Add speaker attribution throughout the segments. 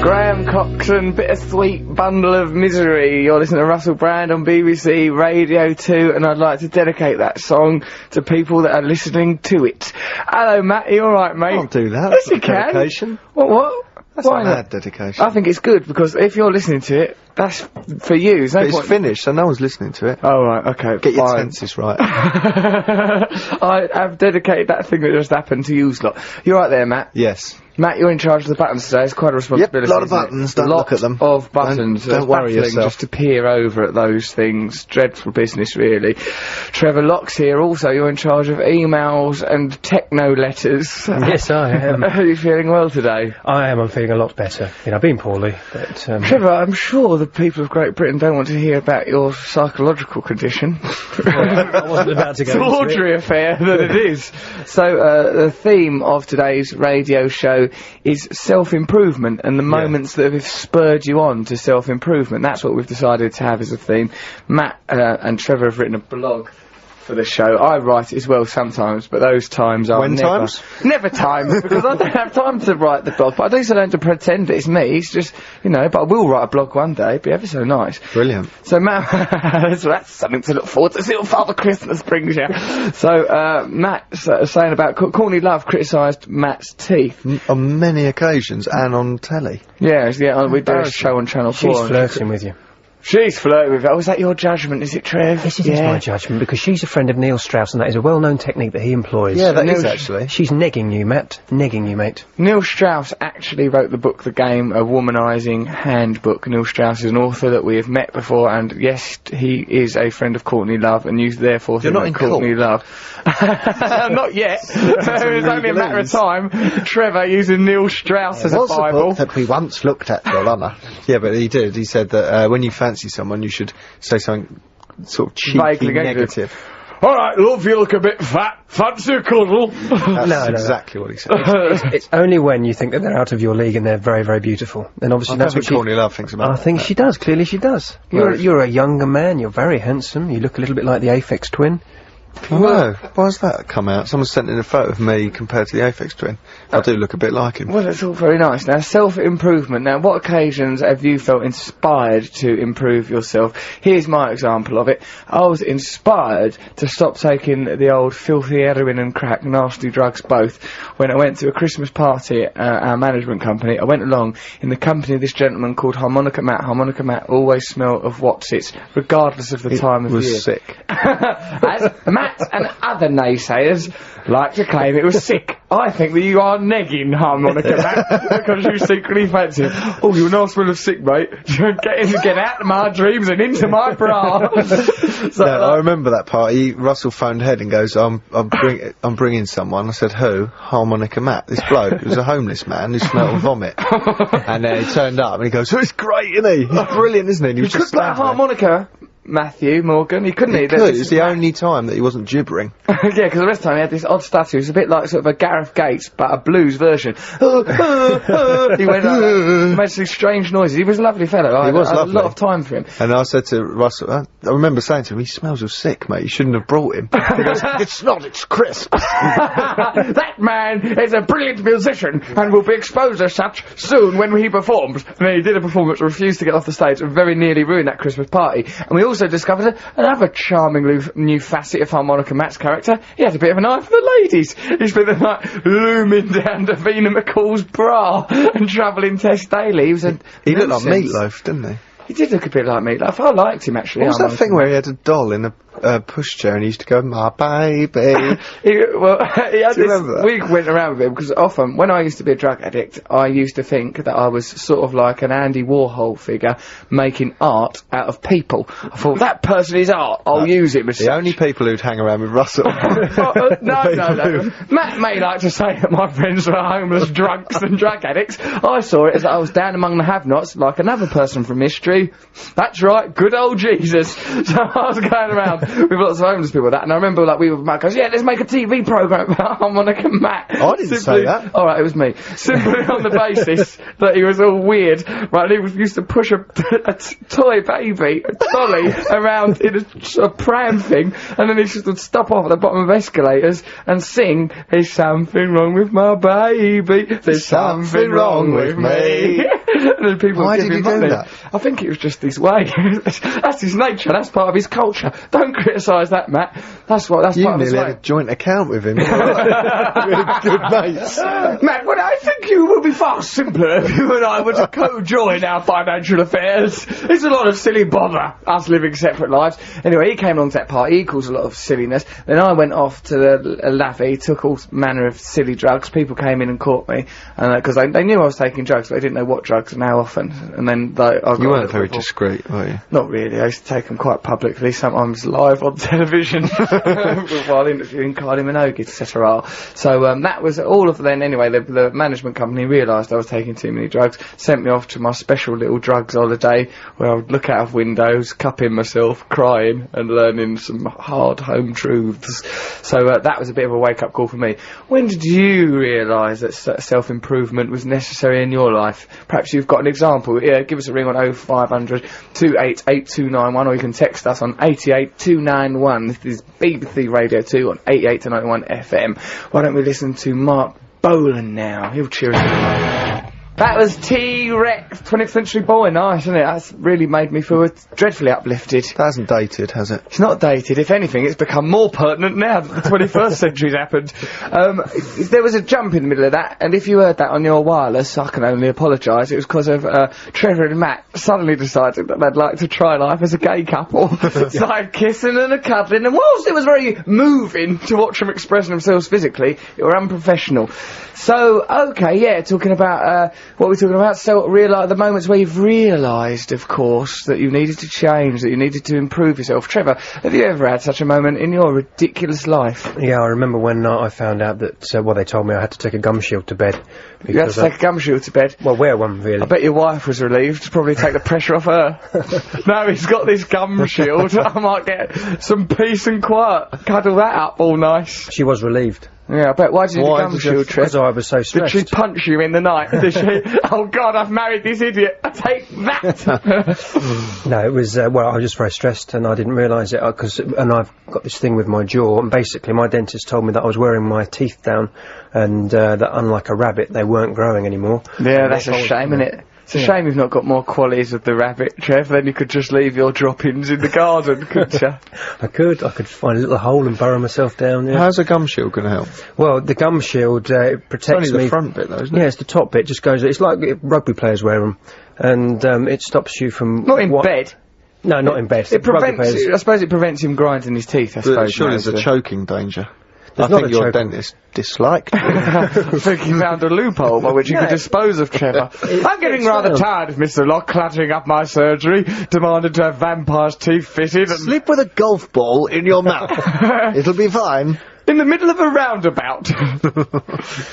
Speaker 1: Graham Coxon, bittersweet bundle of misery. You're listening to Russell Brand on BBC Radio 2, and I'd like to dedicate that song to people that are listening to it. Hello, Matt. You all right, mate?
Speaker 2: Can't do that.
Speaker 1: Yes, you can.
Speaker 2: Dedication.
Speaker 1: What?
Speaker 2: That's
Speaker 1: Why
Speaker 2: not
Speaker 1: not?
Speaker 2: bad dedication.
Speaker 1: I think it's good because if you're listening to it, that's for you. There's no
Speaker 2: But it's
Speaker 1: point.
Speaker 2: finished, so no one's listening to it.
Speaker 1: Oh, right, okay.
Speaker 2: Get your
Speaker 1: fine.
Speaker 2: tenses right.
Speaker 1: I have dedicated that thing that just happened to you lot. You're right there, Matt.
Speaker 2: Yes.
Speaker 1: Matt, you're in charge of the buttons today. It's quite a responsibility.
Speaker 2: Yep, lot of
Speaker 1: isn't it?
Speaker 2: buttons. Don't
Speaker 1: lot
Speaker 2: look at them.
Speaker 1: Of buttons.
Speaker 2: Don't
Speaker 1: It's
Speaker 2: worry
Speaker 1: baffling
Speaker 2: yourself.
Speaker 1: just to peer over at those things. Dreadful business, really. Trevor Locke's here. Also, you're in charge of emails and techno letters.
Speaker 3: Yes, I am.
Speaker 1: Are you feeling well today?
Speaker 3: I am. I'm feeling a lot better. I've been poorly, but...
Speaker 1: Trevor, I'm sure the people of Great Britain don't want to hear about your psychological condition.
Speaker 3: I wasn't about to go into it.
Speaker 1: Tawdry affair that it is. So, the theme of today's radio show is self-improvement and the moments that have spurred you on to self-improvement. That's what we've decided to have as a theme. Matt and Trevor have written a blog for the show. I write it as well sometimes, but those times are
Speaker 2: When
Speaker 1: never...
Speaker 2: times?
Speaker 1: Never times, because I don't have time to write the blog, but I do so don't to pretend that it's me. It's just, you know, but I will write a blog one day. It'd be ever so nice.
Speaker 2: Brilliant.
Speaker 1: So, Matt, that's something to look forward to. See what Father Christmas brings you. So, Matt's saying about Courtney Love criticised Matt's teeth.
Speaker 2: On many occasions, and on telly.
Speaker 1: Yeah, we do a show on Channel 4.
Speaker 3: She's
Speaker 1: and
Speaker 3: flirting with you.
Speaker 1: She's flirting with it. Oh, is that your judgment, is it, Trev?
Speaker 3: Yes, it is my judgment, because she's a friend of Neil Strauss, and that is a well-known technique that he employs.
Speaker 2: Yeah, that is
Speaker 1: Neil-
Speaker 2: actually.
Speaker 3: She's negging you, Matt. Negging you, mate.
Speaker 1: Neil Strauss actually wrote the book The Game, a womanising handbook. Neil Strauss is an author that we have met before, and yes, he is a friend of Courtney Love, and you therefore think
Speaker 2: not
Speaker 1: that
Speaker 2: in
Speaker 1: Courtney Love. Not yet. It was only a matter of time. Trevor using Neil Strauss as a Bible.
Speaker 2: that we once looked at, Your Honour. Yeah, but he did. He said that when you fancy someone, you should say something sort of cheeky
Speaker 1: Vaguely
Speaker 2: negative.
Speaker 1: All right, love, you look a bit fat. Fancy a cuddle?
Speaker 2: That's exactly what he said.
Speaker 3: It's only when you think that they're out of your league and they're very, very beautiful. Then obviously that's what
Speaker 2: Courtney Love thinks about
Speaker 3: I think she does. Clearly she does. You're a younger man. You're very handsome. You look a little bit like the Aphex Twin.
Speaker 2: Oh, why's that come out? Someone sent in a photo of me compared to the Aphex Twin. I do look a bit like him.
Speaker 1: Well, it's all very nice. Now, self-improvement. Now, what occasions have you felt inspired to improve yourself? Here's my example of it. I was inspired to stop taking the old filthy heroin and crack, nasty drugs both, when I went to a Christmas party at our management company. I went along in the company of this gentleman called Harmonica Matt. Harmonica Matt always smelled of Watsits, regardless of the time of
Speaker 2: was
Speaker 1: year.
Speaker 2: sick.
Speaker 1: As Matt and other naysayers like to claim it was sick. I think that you are negging Harmonica Matt because you secretly fancy it. Oh, you're not full of sick, mate. Get out of my dreams and into my bra. So,
Speaker 2: No, I remember that party. Russell phoned ahead and goes, I'm bringing someone. I said, who? Harmonica Matt. This bloke. He was a homeless man who smelled of vomit. And he turned up and he goes, oh, it's great, isn't he? He's brilliant, isn't he? And he
Speaker 1: you
Speaker 2: was
Speaker 1: could
Speaker 2: just
Speaker 1: play a
Speaker 2: standing there.
Speaker 1: harmonica, Matthew Morgan. He couldn't.
Speaker 2: He could. It was the only time that he wasn't gibbering.
Speaker 1: Yeah, because the rest of the time he had this odd stutter. He was a bit like sort of a Gareth Gates, but a blues version. He went like that, made some strange noises. He was a lovely fellow. I
Speaker 2: was
Speaker 1: had
Speaker 2: lovely.
Speaker 1: a lot of time for him.
Speaker 2: And I said to Russell, I remember saying to him, he smells of sick, mate. You shouldn't have brought him. He goes, it's not, it's crisp.
Speaker 1: That man is a brilliant musician and will be exposed as such soon when he performs. And then he did a performance, refused to get off the stage, and very nearly ruined that Christmas party. And we also discovered another charming new facet of Harmonica Matt's character. He has a bit of an eye for the ladies. He spent the night looming down Davina McCall's bra and travelling Tess Daly. He was a
Speaker 2: He looked like
Speaker 1: nuisance.
Speaker 2: Meatloaf, didn't he?
Speaker 1: He did look a bit like Meatloaf. I liked him, actually.
Speaker 2: What was that
Speaker 1: Harmonica
Speaker 2: thing where he had a doll in a pushchair and he used to go, my baby?
Speaker 1: He had
Speaker 2: Do you
Speaker 1: this,
Speaker 2: remember that?
Speaker 1: we went around with him because often when I used to be a drug addict, I used to think that I was sort of like an Andy Warhol figure making art out of people. I thought, that person is art, I'll use him as
Speaker 2: The
Speaker 1: such.
Speaker 2: only people who'd hang around with Russell.
Speaker 1: No. Matt may like to say that my friends were homeless drunks and drug addicts. I saw it as I was down among the have-nots like another person from history. That's right, good old Jesus. So I was going around with lots of homeless people with that, and I remember like Matt goes, yeah, let's make a TV programme about Harmonica Matt.
Speaker 2: I didn't say that.
Speaker 1: Alright, it was me. Simply on the basis that he was all weird, right, and he used to push a toy baby, a dolly, around in a pram thing, and then he just would stop off at the bottom of escalators and sing, there's something wrong with my baby, there's something wrong with me. And then people
Speaker 2: Why
Speaker 1: give
Speaker 2: did
Speaker 1: him
Speaker 2: he do
Speaker 1: money.
Speaker 2: that?
Speaker 1: I think it was just his way. That's his nature. That's part of his culture. Don't criticise that, Matt. That's part of his
Speaker 2: You nearly
Speaker 1: way.
Speaker 2: had a joint account with him. Really good mates.
Speaker 1: Matt, well, I think you will be far simpler if you and I were to co-join our financial affairs. It's a lot of silly bother, us living separate lives. Anyway, he came along to that party, he caused a lot of silliness. Then I went off to the lavvy, took all manner of silly drugs. People came in and caught me, because they knew I was taking drugs, but they didn't know what drugs and how often. And then I got
Speaker 2: You weren't very discreet, were you?
Speaker 1: Not really. I used to take them quite publicly, sometimes live on television while interviewing Kylie Minogue, etc. So that was all of then. Anyway, the management company realised I was taking too many drugs, sent me off to my special little drugs holiday where I would look out of windows, cupping myself, crying and learning some hard home truths. So that was a bit of a wake-up call for me. When did you realise that self-improvement was necessary in your life? Perhaps you've got an example. Yeah, give us a ring on 0500 288291, or you can text us on 88291. This is BBC Radio 2 on 88 to 91 FM. Why don't we listen to Mark Bolan now? He'll cheer us up. That was T-Rex, 20th Century Boy. Nice, isn't it? That's really made me feel dreadfully uplifted.
Speaker 2: That hasn't dated, has it?
Speaker 1: It's not dated. If anything, it's become more pertinent now that the 21st century's happened. There was a jump in the middle of that, and if you heard that on your wireless, I can only apologise. It was because of Trevor and Matt suddenly decided that they'd like to try life as a gay couple. Started kissing and a-cuddling, and whilst it was very moving to watch them expressing themselves physically, it were unprofessional. So, okay, yeah, talking about, what we're talking about, so the moments where you've realised, of course, that you needed to change, that you needed to improve yourself. Trevor, have you ever had such a moment in your ridiculous life?
Speaker 3: Yeah, I remember when I found out that, they told me I had to take a gum shield to bed.
Speaker 1: You had to take a gum shield to bed?
Speaker 3: Well, wear one, really.
Speaker 1: I bet your wife was relieved to probably take the pressure off her. No, he's got this gum shield. I might get some peace and quiet. Cuddle that up all nice.
Speaker 3: She was relieved.
Speaker 1: Yeah, I bet. Why did you need a gum shield, Trev?
Speaker 3: Because I was so stressed.
Speaker 1: Did she punch you in the night? Did she? Oh, God, I've married this idiot. I take that!
Speaker 3: No, it was, I was just very stressed and I didn't realise it, and I've got this thing with my jaw, and basically my dentist told me that I was wearing my teeth down, and that unlike a rabbit, they weren't growing anymore.
Speaker 1: Yeah, that's a shame, isn't it? It's a shame you've not got more qualities of the rabbit, Trev. Then you could just leave your droppings in the garden, couldn't you?
Speaker 3: I could find a little hole and burrow myself down there.
Speaker 2: How's a gum shield going to help?
Speaker 3: Well, the gum shield, it protects
Speaker 2: it's only
Speaker 3: me.
Speaker 2: the front bit, though, isn't it?
Speaker 3: Yeah, it's the top bit. Just goes. It's like rugby players wear them, and it stops you from.
Speaker 1: Not in bed.
Speaker 3: No, not in bed.
Speaker 1: It prevents. I suppose it prevents him grinding his teeth. I suppose.
Speaker 2: Surely there's a choking danger.
Speaker 3: There's
Speaker 2: I think your dentist disliked it.
Speaker 1: I think he found a loophole by which he could dispose of Trevor. I'm getting rather tired of Mr. Locke cluttering up my surgery, demanding to have vampire's teeth fitted and...
Speaker 2: Sleep with a golf ball in your mouth. It'll be fine.
Speaker 1: In the middle of a roundabout.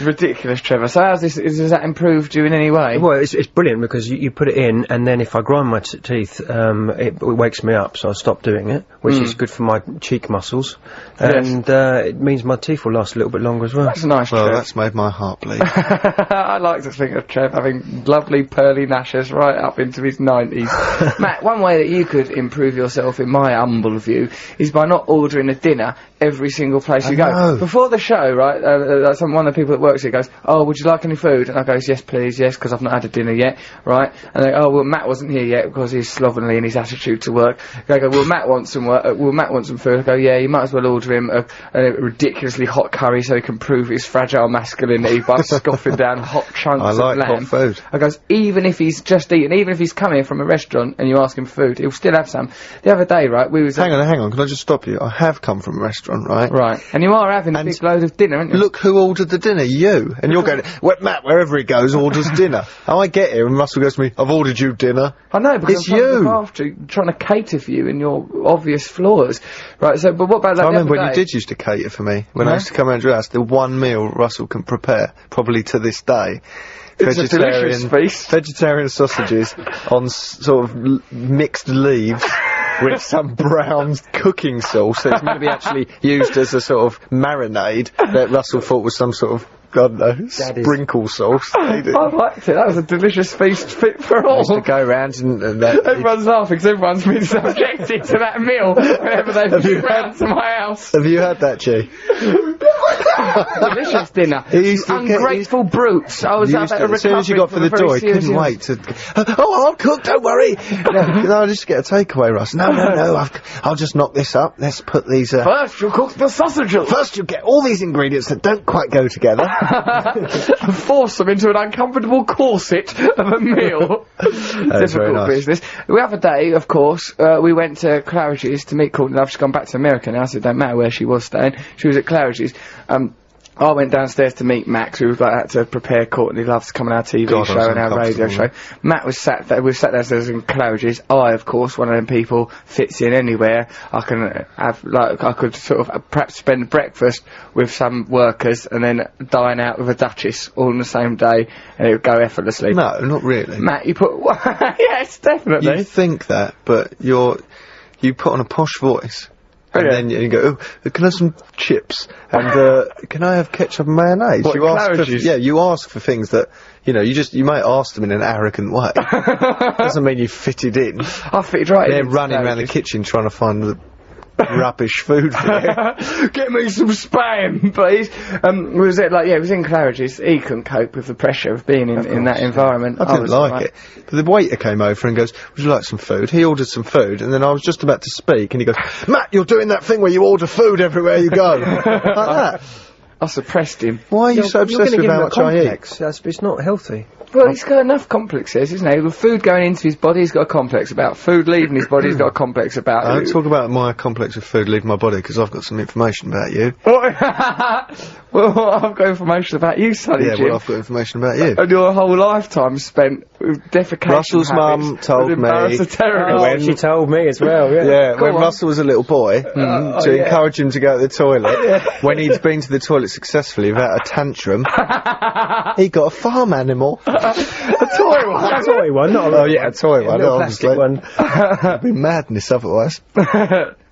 Speaker 1: Ridiculous, Trevor. So how's this, has that improved you in any way?
Speaker 3: Well, it's brilliant because you put it in, and then if I grind my teeth, it wakes me up, so I stop doing it, which is good for my cheek muscles, and it means my teeth will last a little bit longer as well.
Speaker 1: That's nice,
Speaker 2: Well,
Speaker 1: Trev.
Speaker 2: that's made my heart bleed.
Speaker 1: I like to think of Trev having lovely pearly gnashes right up into his 90s. Matt, one way that you could improve yourself, in my humble view, is by not ordering a dinner every single place you go. Before the show, right, one of the people that works here goes, "Oh, would you like any food?" And I goes, "Yes, please, yes," because I've not had a dinner yet, right? And they go, "Oh, well, Matt wasn't here yet because he's slovenly in his attitude to work." They go, "Well, Matt wants some work. Will Matt want some food?" I go, "Yeah, you might as well order him a ridiculously hot curry so he can prove his fragile masculinity by scoffing down hot chunks of lamb."
Speaker 2: Hot food.
Speaker 1: I goes, even if he's just eaten, even if he's coming from a restaurant and you ask him for food, he'll still have some. The other day, right, we was...
Speaker 2: Hang on, can I just stop you? I have come from a restaurant, right?
Speaker 1: Right. And you are having a big load of dinner, aren't you?
Speaker 2: Look who ordered the dinner, you. And you're going, Matt, wherever he goes, orders dinner. How I get here and Russell goes to me, "I've ordered you dinner."
Speaker 1: I know, because
Speaker 2: it's
Speaker 1: I'm trying to
Speaker 2: you.
Speaker 1: look after you, trying to cater for you in your obvious flaws. Right, so, but what about that?
Speaker 2: I remember when you did used to cater for me. When I used to come around your house, the one meal Russell can prepare, probably to this day,
Speaker 1: It's a delicious feast.
Speaker 2: vegetarian sausages on sort of mixed leaves with some brown cooking sauce that's meant to be actually used as a sort of marinade that Russell thought was some sort of, God knows, sprinkle sauce.
Speaker 1: I liked it. That was a delicious feast fit for all.
Speaker 2: I used to go around and
Speaker 1: everyone's laughing because everyone's been subjected to that meal whenever they've been round to my house.
Speaker 2: Have you had that, G?
Speaker 1: Delicious dinner. Ungrateful brutes. I was out
Speaker 2: as soon as you got for the door, he couldn't wait to. Oh, I'll cook. Don't worry. No, I'll just get a takeaway, Russ. No. I'll just knock this up. Let's put these.
Speaker 1: First, you'll cook the sausages.
Speaker 2: First, you'll get all these ingredients that don't quite go together.
Speaker 1: And force them into an uncomfortable corset of a meal. Difficult business. The other day, of course, we went to Claridge's to meet Courtney Love. She's gone back to America now, so it don't matter where she was staying. She was at Claridge's. I went downstairs to meet Max, who was like that to prepare Courtney Love to come on our TV show and our radio show. Matt was sat downstairs in Claridge's. I, of course, one of them people, fits in anywhere. I can have, like, I could sort of perhaps spend breakfast with some workers and then dine out with a duchess all on the same day, and it would go effortlessly.
Speaker 2: No, not really.
Speaker 1: Matt, you put... yes, definitely.
Speaker 2: You think that, but you put on a posh voice. And then you go, oh, can I have some chips? And, can I have ketchup and mayonnaise?
Speaker 1: What,
Speaker 2: you ask for things that, you might ask them in an arrogant way. Doesn't mean you fitted in.
Speaker 1: I fitted right in.
Speaker 2: They're running around the kitchen trying to find the rubbish food for you.
Speaker 1: Get me some spam, please. Was it like, it was in Claridge's. He couldn't cope with the pressure of being in that environment.
Speaker 2: I didn't like it. But the waiter came over and goes, would you like some food? He ordered some food, and then I was just about to speak, and he goes, Matt, you're doing that thing where you order food everywhere you go. Like that.
Speaker 1: I suppressed him.
Speaker 2: Why are you so obsessed with how much I eat?
Speaker 3: It's not healthy.
Speaker 1: Well, he's got enough complexes, isn't he? With food going into his body, he's got a complex about food leaving his body, he's got a complex about...
Speaker 2: I don't talk about my complex of food leaving my body, because I've got some information about you.
Speaker 1: Well, I've got information about you, Sonny Jim.
Speaker 2: Yeah, well, I've got information about you.
Speaker 1: And your whole lifetime spent with defecation
Speaker 2: Russell's mum told me...
Speaker 3: She told me as well, yeah.
Speaker 2: Yeah, when Russell was a little boy, to encourage him to go to the toilet, when he'd been to the toilet successfully without a tantrum, he got a farm animal.
Speaker 1: A toy one.
Speaker 3: A toy one, not a little
Speaker 2: a toy one,
Speaker 3: a plastic one.
Speaker 2: It'd be madness otherwise.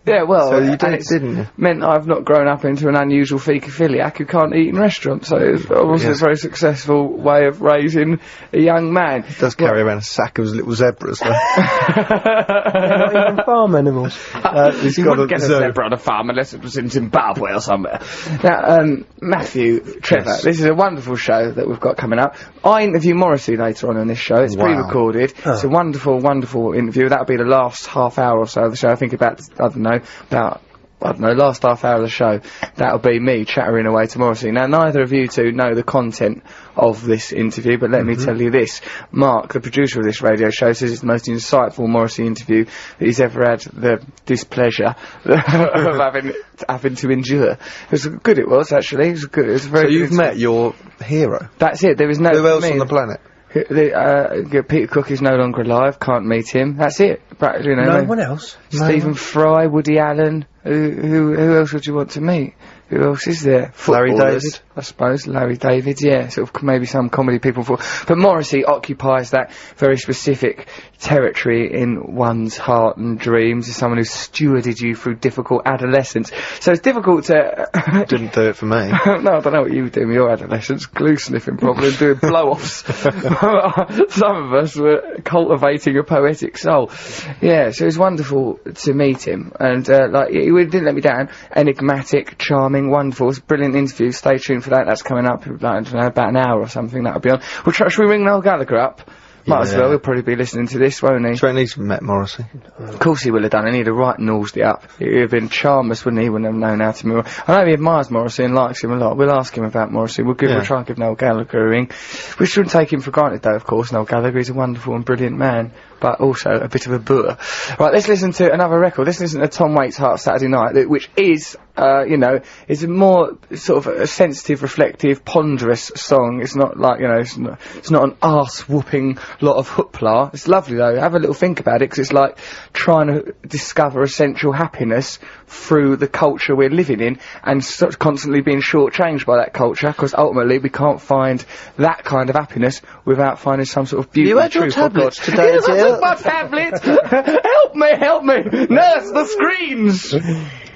Speaker 1: Yeah, well,
Speaker 2: so you didn't you?
Speaker 1: Meant I've not grown up into an unusual paedophiliac who can't eat in restaurants, so it was a very successful way of raising a young man.
Speaker 2: He does carry around a sack of little zebras, though.
Speaker 3: Not even farm animals.
Speaker 1: You wouldn't get a zebra on a farm unless it was in Zimbabwe or somewhere. Now, Matthew, Trevor, this is a wonderful show that we've got coming up. I interview Morrissey later on in this show. It's pre-recorded. It's a wonderful, wonderful interview. That'll be the last half hour or so of the show. I think last half hour of the show, that'll be me chattering away to Morrissey. Now, neither of you two know the content of this interview, but let me tell you this. Mark, the producer of this radio show, says it's the most insightful Morrissey interview that he's ever had the displeasure of having to endure. It was good, it was, actually. It was good. It was very.
Speaker 2: So you've met your hero?
Speaker 1: That's it. There is no...
Speaker 2: Who else on the planet?
Speaker 1: Peter Cook is no longer alive, can't meet him. That's it.
Speaker 3: No one else?
Speaker 1: Stephen Fry, Woody Allen. Who else would you want to meet? Who else is there?
Speaker 2: Larry David?
Speaker 1: I suppose. Larry David, yeah. Sort of maybe some comedy people. But Morrissey occupies that very specific territory in one's heart and dreams as someone who stewarded you through difficult adolescence. So it's difficult to...
Speaker 2: Didn't do it for me.
Speaker 1: No, I don't know what you were doing with your adolescence. Glue sniffing probably and doing blow-offs. Some of us were cultivating a poetic soul. Yeah, so it was wonderful to meet him. And, he didn't let me down. Enigmatic, charming, wonderful. It's a brilliant interview. Stay tuned for that. That's coming up, I don't know, about an hour or something. That'll be on. Should we ring Noel Gallagher up? Might as well. He'll probably be listening to this, won't he?
Speaker 2: So he's met Morrissey.
Speaker 1: Of course he will have done, and he'd have right nosed it up. He'd have been charmless, wouldn't he? Wouldn't have known how to move. I know he admires Morrissey and likes him a lot. We'll ask him about Morrissey. We'll try and give Noel Gallagher a ring. We shouldn't take him for granted, though, of course. Noel Gallagher is a wonderful and brilliant man, but also a bit of a boor. Right, let's listen to another record. Let's listen to Tom Waits' Heart Saturday Night, which is, is a more sort of a sensitive, reflective, ponderous song. It's not like, it's not an arse-whooping lot of hoopla. It's lovely, though. Have a little think about it, because it's like trying to discover essential happiness through the culture we're living in, and constantly being shortchanged by that culture, because ultimately we can't find that kind of happiness without finding some sort of beauty.
Speaker 2: You had your tablets today,
Speaker 1: dear? My tablet! Help me! Nurse, the screens!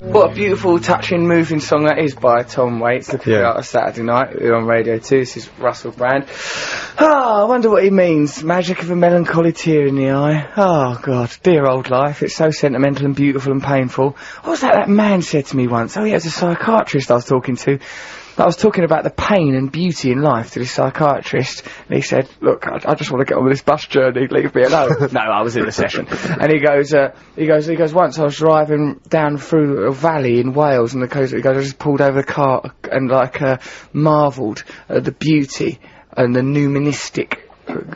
Speaker 1: What a beautiful, touching, moving song that is by Tom Waits. Looking out a Saturday night. We're on Radio 2. This is Russell Brand. I wonder what he means. Magic of a melancholy tear in the eye. Oh, God. Dear old life. It's so sentimental and beautiful and painful. What was that man said to me once? Oh, he was a psychiatrist I was talking to. I was talking about the pain and beauty in life to this psychiatrist, and he said, look, I just want to get on with this bus journey, leave me alone. No, I was in a session. And he goes, once I was driving down through a valley in Wales, and he goes, I just pulled over the car and, marvelled at the beauty and the nuministic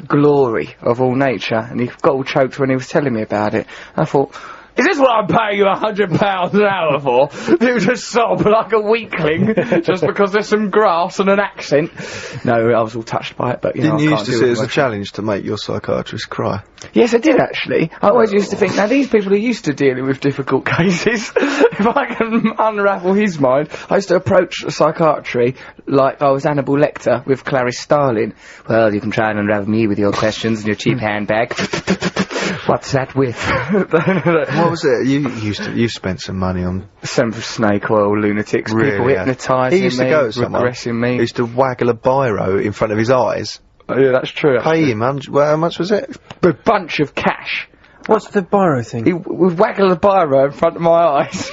Speaker 1: glory of all nature, and he got all choked when he was telling me about it. I thought, is this what I'm paying you £100 an hour for? You just sob like a weakling just because there's some grass and an accent. No, I was all touched by it, but
Speaker 2: Didn't
Speaker 1: I
Speaker 2: you
Speaker 1: can't
Speaker 2: used to
Speaker 1: do
Speaker 2: see
Speaker 1: it
Speaker 2: it as a
Speaker 1: much.
Speaker 2: challenge to make your psychiatrist cry?
Speaker 1: Yes, I did actually. I always used to think, now these people are used to dealing with difficult cases. If I can unravel his mind, I used to approach psychiatry like I was Hannibal Lecter with Clarice Starling. Well, you can try and unravel me with your questions and your cheap handbag. What's that with?
Speaker 2: What was it? You spent some money on
Speaker 1: Some snake oil lunatics,
Speaker 2: really,
Speaker 1: people hypnotising
Speaker 2: He used to
Speaker 1: me,
Speaker 2: go to someone.
Speaker 1: regressing me.
Speaker 2: He used to waggle a biro in front of his eyes.
Speaker 1: Oh, yeah, that's true.
Speaker 2: Pay him. How much was it?
Speaker 1: A bunch of cash.
Speaker 3: What's the biro thing?
Speaker 1: He would waggle a biro in front of my eyes.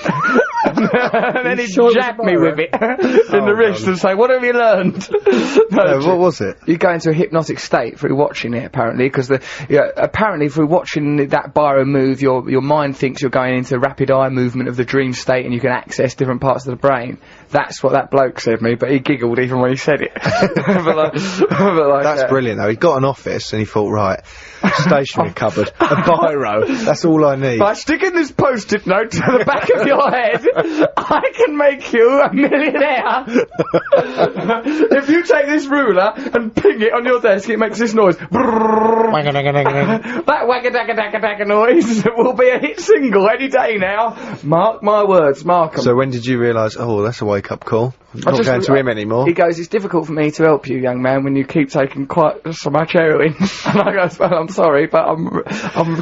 Speaker 1: And then he'd jab me with it in the wrist and say, what have you learned?
Speaker 2: What was it?
Speaker 1: You go into a hypnotic state through watching it, apparently, because apparently through watching that biro move, your mind thinks you're going into rapid eye movement of the dream state, and you can access different parts of the brain. That's what that bloke said to me, but he giggled even when he said it.
Speaker 2: That's brilliant, though. He got an office and he thought, right, stationery cupboard, a biro. That's all I need.
Speaker 1: By sticking this post-it note to the back of your head, I can make you a millionaire. If you take this ruler and ping it on your desk, it makes this noise. That wagga-dagga-dagga-dagga noise will be a hit single any day now. Mark my words, mark 'em.
Speaker 2: So when did you realise, oh, that's a wake-up call? I'm not going to him anymore.
Speaker 1: He goes, it's difficult for me to help you, young man, when you keep taking quite so much heroin. And I go, well, I'm sorry, but I'm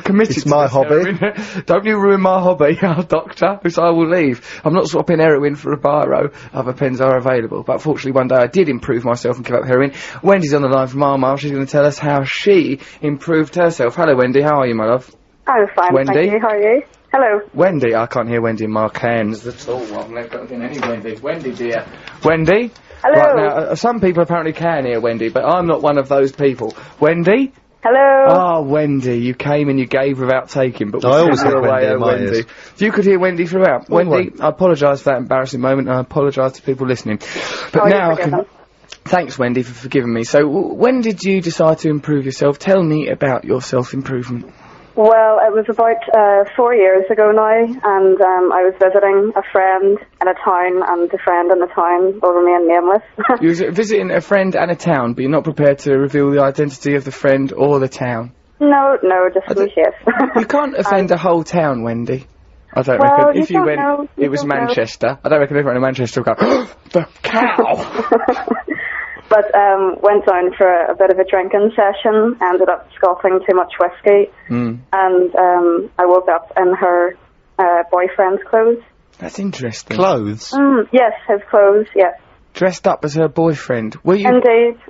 Speaker 1: committed
Speaker 2: It's
Speaker 1: to
Speaker 2: my
Speaker 1: this
Speaker 2: hobby.
Speaker 1: heroin. Don't you ruin my hobby, doctor, because I will leave. I'm not swapping heroin for a biro. Other pens are available. But fortunately, one day I did improve myself and give up heroin. Wendy's on the line from Armagh. She's going to tell us how she improved herself. Hello, Wendy. How are you, my love?
Speaker 4: I'm fine,
Speaker 1: Wendy?
Speaker 4: thank you. How are you? Hello.
Speaker 1: Wendy, I can't hear Wendy in my cans at all. I've never got any Wendy. Wendy, dear. Wendy?
Speaker 4: Hello.
Speaker 1: Right, now, some people apparently can hear Wendy, but I'm not one of those people. Wendy?
Speaker 4: Hello.
Speaker 1: Ah, Wendy, you came and you gave without taking, but
Speaker 2: I always
Speaker 1: sent
Speaker 2: have
Speaker 1: you away,
Speaker 2: Wendy in my
Speaker 1: Wendy.
Speaker 2: ears.
Speaker 1: If you could hear Wendy throughout.
Speaker 2: Oh,
Speaker 1: Wendy, I apologise for that embarrassing moment, and I apologise to people listening. But now I can... Thanks, Wendy, for forgiving me. So, when did you decide to improve yourself? Tell me about your self-improvement.
Speaker 4: Well, it was about 4 years ago now, and I was visiting a friend in a town, and the friend in the town will remain nameless.
Speaker 1: You was visiting a friend and a town, but you're not prepared to reveal the identity of the friend or the town.
Speaker 4: No, just yes.
Speaker 1: You can't offend a whole town, Wendy. I don't
Speaker 4: Well,
Speaker 1: reckon.
Speaker 4: you
Speaker 1: If you
Speaker 4: don't
Speaker 1: went,
Speaker 4: know, you
Speaker 1: it was
Speaker 4: don't know.
Speaker 1: Manchester. I don't reckon everyone in Manchester will go, the cow!
Speaker 4: But went down for a bit of a drinking session, ended up scoffing too much whiskey, and I woke up in her boyfriend's clothes.
Speaker 1: That's interesting.
Speaker 2: Clothes?
Speaker 4: Yes, his clothes, yes.
Speaker 1: Dressed up as her boyfriend. Were you?
Speaker 4: Indeed.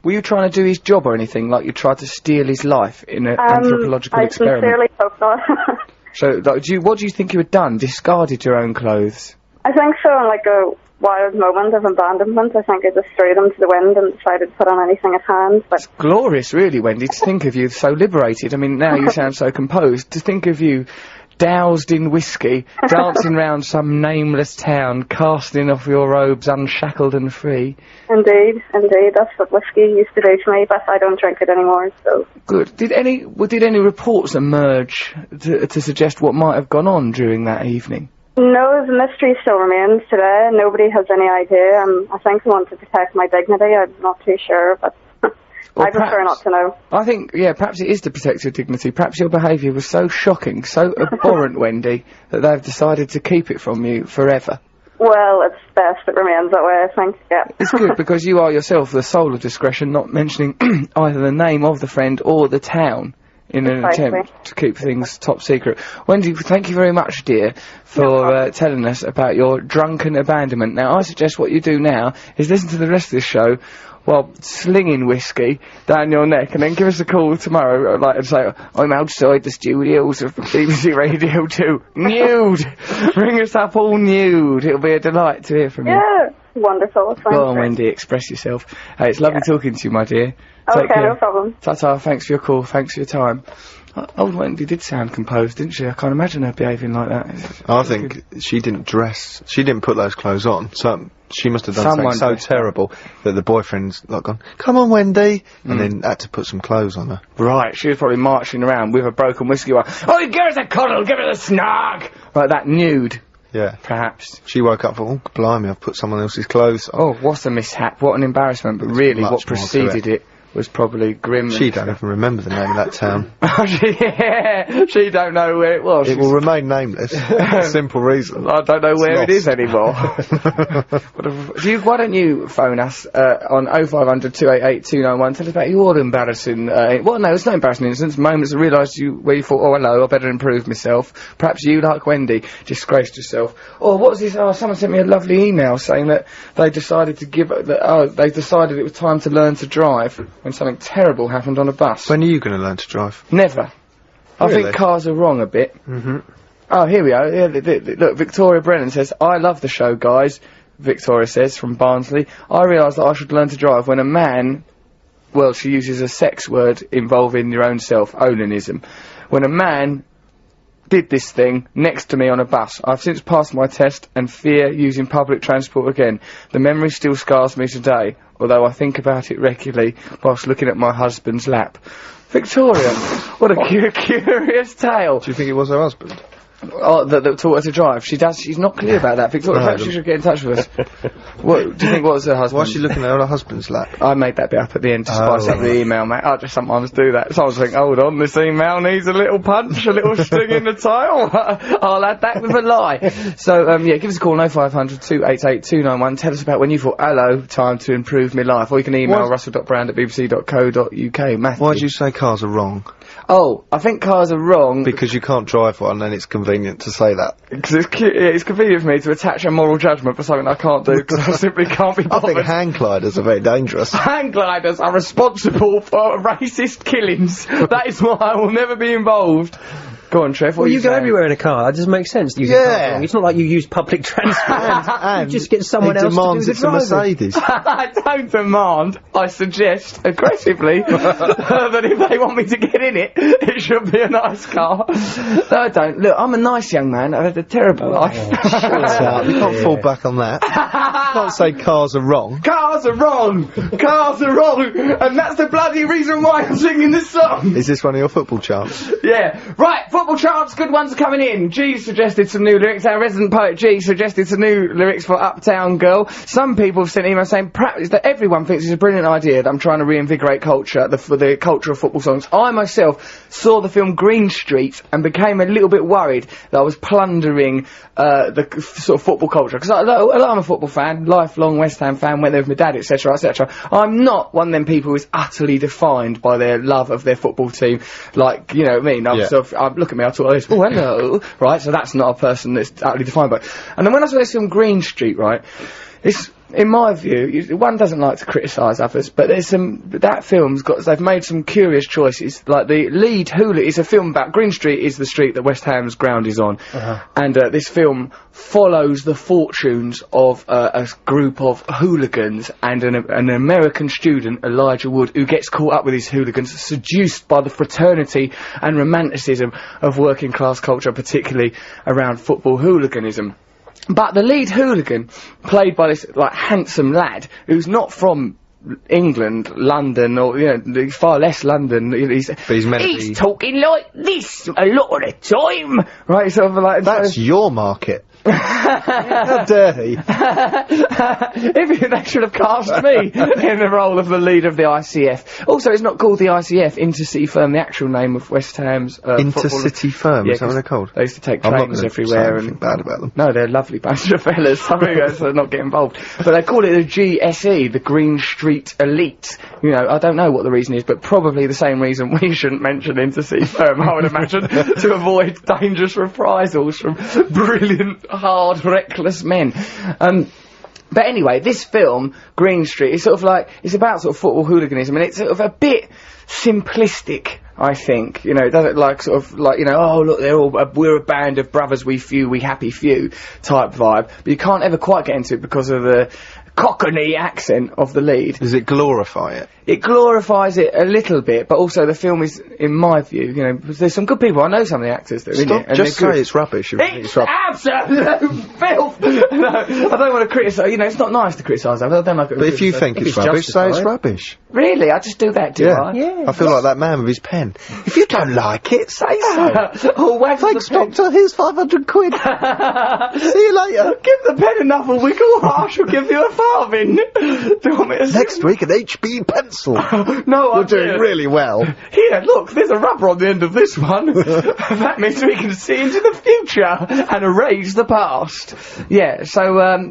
Speaker 1: Were you trying to do his job or anything? Like you tried to steal his life in an anthropological
Speaker 4: I
Speaker 1: experiment?
Speaker 4: sincerely hope not.
Speaker 1: So, like, what do you think you had done? Discarded your own clothes?
Speaker 4: I think so, in like a wild moment of abandonment. I think I just threw them to the wind and decided to put on anything at hand. But
Speaker 1: Glorious, really, Wendy, to think of you so liberated. I mean, now you sound so composed. To think of you doused in whiskey, dancing round some nameless town, casting off your robes unshackled and free.
Speaker 4: Indeed, that's what whiskey used to do to me, but I don't drink it anymore, so...
Speaker 1: Good. Did any reports emerge to suggest what might have gone on during that evening?
Speaker 4: No, the mystery still remains today. Nobody has any idea. I think they want to protect my dignity. I'm not too sure, but I prefer not to know.
Speaker 1: I think, yeah, perhaps it is to protect your dignity. Perhaps your behaviour was so shocking, so abhorrent, Wendy, that they've decided to keep it from you forever.
Speaker 4: Well, it's best it remains that way, I think, yeah.
Speaker 1: It's good, because you are yourself the soul of discretion, not mentioning either the name of the friend or the town. in an
Speaker 4: Precisely.
Speaker 1: attempt to keep things top secret. Wendy, thank you very much, dear, for telling us about your drunken abandonment. Now, I suggest what you do now is listen to the rest of this show while slinging whiskey down your neck, and then give us a call tomorrow, and say, I'm outside the studios of BBC Radio 2, nude! Ring us up all nude. It'll be a delight to hear from you.
Speaker 4: Yeah, wonderful.
Speaker 1: Go on, Wendy, express yourself. Hey, it's lovely talking to you, my dear. Take
Speaker 4: Okay,
Speaker 1: care.
Speaker 4: no problem.
Speaker 1: Ta-ta, thanks for your call, thanks for your time. Old Wendy did sound composed, didn't she? I can't imagine her behaving like that.
Speaker 2: I think she didn't dress. She didn't put those clothes on. So she must have done
Speaker 1: Someone
Speaker 2: something so terrible that the boyfriend's like gone, come on, Wendy, and then had to put some clothes on her.
Speaker 1: Right, she was probably marching around with a broken whiskey one. Oh, give us a cuddle, give us a snug! Like that, nude.
Speaker 2: Yeah.
Speaker 1: Perhaps.
Speaker 2: She woke up and thought, oh, blimey, I've put someone else's clothes on.
Speaker 1: Oh, what a mishap, what an embarrassment, but really
Speaker 2: much
Speaker 1: what
Speaker 2: more to
Speaker 1: preceded it was probably grim.
Speaker 2: She don't even remember the name of that town.
Speaker 1: Yeah, she don't know where it was.
Speaker 2: It will remain nameless. Simple reason.
Speaker 1: I don't know where
Speaker 2: lost.
Speaker 1: it is anymore. Why don't you phone us on 0500 288 291, tell us about your embarrassing, well, no, it's not embarrassing incidents, moments that realised where you thought, oh, hello, I better improve myself. Perhaps you, like Wendy, disgraced yourself. Or what was this? Oh, someone sent me a lovely email saying that they decided to they decided it was time to learn to drive when something terrible happened on a bus.
Speaker 2: When are you going to learn to drive?
Speaker 1: Never. I
Speaker 2: Really?
Speaker 1: think cars are wrong a bit. Mm-hmm. Oh, here we go. Yeah, look, Victoria Brennan says, I love the show, guys. Victoria says, from Barnsley. I realised that I should learn to drive when a man... Well, she uses a sex word involving your own self, onanism. When a man did this thing next to me on a bus. I've since passed my test and fear using public transport again. The memory still scars me today, although I think about it regularly whilst looking at my husband's lap. Victoria, what a curious tale.
Speaker 2: Do you think it was her husband?
Speaker 1: Oh, that taught her to drive. She's not clear about that. Victoria,
Speaker 2: No,
Speaker 1: perhaps she should get in touch with us. What do you think was her husband?
Speaker 2: Why is she looking at her husband's lap?
Speaker 1: I made that bit up at the end to spice up the email, mate. I just sometimes do that. So I was thinking, hold on, this email needs a little punch, a little sting in the tail. I'll add that with a lie. So, yeah, give us a call, 0500 288 291. Tell us about when you thought, hello, time to improve my life. Or you can email russell.brand@bbc.co.uk. Matthew.
Speaker 2: Why do you say cars are wrong?
Speaker 1: Oh, I think cars are wrong.
Speaker 2: Because you can't drive one and it's convenient to say that.
Speaker 1: Because it's convenient for me to attach a moral judgment for something I can't do, because I simply can't be
Speaker 2: I
Speaker 1: bothered.
Speaker 2: think hang gliders are very dangerous.
Speaker 1: Hang gliders are responsible for racist killings. That is why I will never be involved. Go on, Trev, what
Speaker 3: Well,
Speaker 1: are
Speaker 3: you go
Speaker 1: saying?
Speaker 3: everywhere in a car. That just makes sense. Using
Speaker 2: Yeah.
Speaker 3: cars wrong. It's not like you use public transport.
Speaker 2: And
Speaker 3: you just get someone
Speaker 2: he
Speaker 3: else to do
Speaker 2: demands
Speaker 3: the
Speaker 2: it's a
Speaker 3: driving.
Speaker 2: Mercedes.
Speaker 1: I don't demand, I suggest aggressively that if they want me to get in it, it should be a nice car. No, I don't. Look, I'm a nice young man. I've had a terrible life.
Speaker 2: You can't fall back on that. You can't say cars are wrong.
Speaker 1: Cars are wrong! Cars are wrong! And that's the bloody reason why I'm singing this song!
Speaker 2: Is this one of your football chants?
Speaker 1: Yeah. Right, football charts, good ones are coming in. G suggested some new lyrics. Our resident poet G suggested some new lyrics for Uptown Girl. Some people have sent emails saying perhaps that everyone thinks it's a brilliant idea that I'm trying to reinvigorate culture, the culture of football songs. I myself saw the film Green Street and became a little bit worried that I was plundering the sort of football culture. Because I'm a football fan, lifelong West Ham fan, went there with my dad, etc., etc. I'm not one of them people who's utterly defined by their love of their football team. Like, you know what I mean? Look at me, I talk like this. Oh, hello. Right, so that's not a person that's utterly defined by it. And then when I saw this film Green Street, right, it's, in my view, one doesn't like to criticise others, but that film's they've made some curious choices. Like, the lead hooligan is a film about, Green Street is the street that West Ham's ground is on, and this film follows the fortunes of a group of hooligans and an American student, Elijah Wood, who gets caught up with these hooligans, seduced by the fraternity and romanticism of working class culture, particularly around football hooliganism. But the lead hooligan, played by this, like, handsome lad, who's not from England, London, or, you know, far less London, he's talking like this a lot of the time! Right, sort of like...
Speaker 2: That's your market. How dare he?
Speaker 1: They should have cast me in the role of the leader of the ICF. Also, it's not called the ICF, Intercity Firm, the actual name of West Ham's
Speaker 2: Intercity Firm, is that what they're called?
Speaker 1: They used to take
Speaker 2: I'm not
Speaker 1: trains
Speaker 2: gonna
Speaker 1: everywhere.
Speaker 2: say anything bad about them.
Speaker 1: No, they're a lovely bunch of fellas. Some of you guys not get involved. But they call it the GSE, the Green Street street elite. You know, I don't know what the reason is, but probably the same reason we shouldn't mention intersea firm, I would imagine, to avoid dangerous reprisals from brilliant, hard, reckless men. But anyway, this film, Green Street, is sort of like, it's about sort of football hooliganism, and it's sort of a bit simplistic, I think. You know, it doesn't like sort of like, you know, oh look, we're a band of brothers, we few, we happy few type vibe. But you can't ever quite get into it because of the Cockney accent of the lead.
Speaker 2: Does it glorify it?
Speaker 1: It glorifies it a little bit, but also the film is, in my view, you know, there's some good people. I know some of the actors that are in it. And
Speaker 2: just say it's rubbish.
Speaker 1: It's absolute filth! No, I don't want to criticise, you know, it's not nice to criticise that. I don't like it.
Speaker 2: But if you think it's rubbish, say it's rubbish.
Speaker 1: Really? I just do that, do I?
Speaker 3: Yeah.
Speaker 2: I feel like that man with his pen. If you don't like it, say so.
Speaker 1: Oh, wag
Speaker 2: Thanks,
Speaker 1: the pen.
Speaker 2: doctor, here's 500 quid. See you later.
Speaker 1: Give the pen enough a wiggle, I shall give you a farthing. Do you want me to
Speaker 2: Next week, an HB pencil.
Speaker 1: No,
Speaker 2: You're doing really well.
Speaker 1: Here, look, there's a rubber on the end of this one. That means we can see into the future and erase the past. Yeah, so,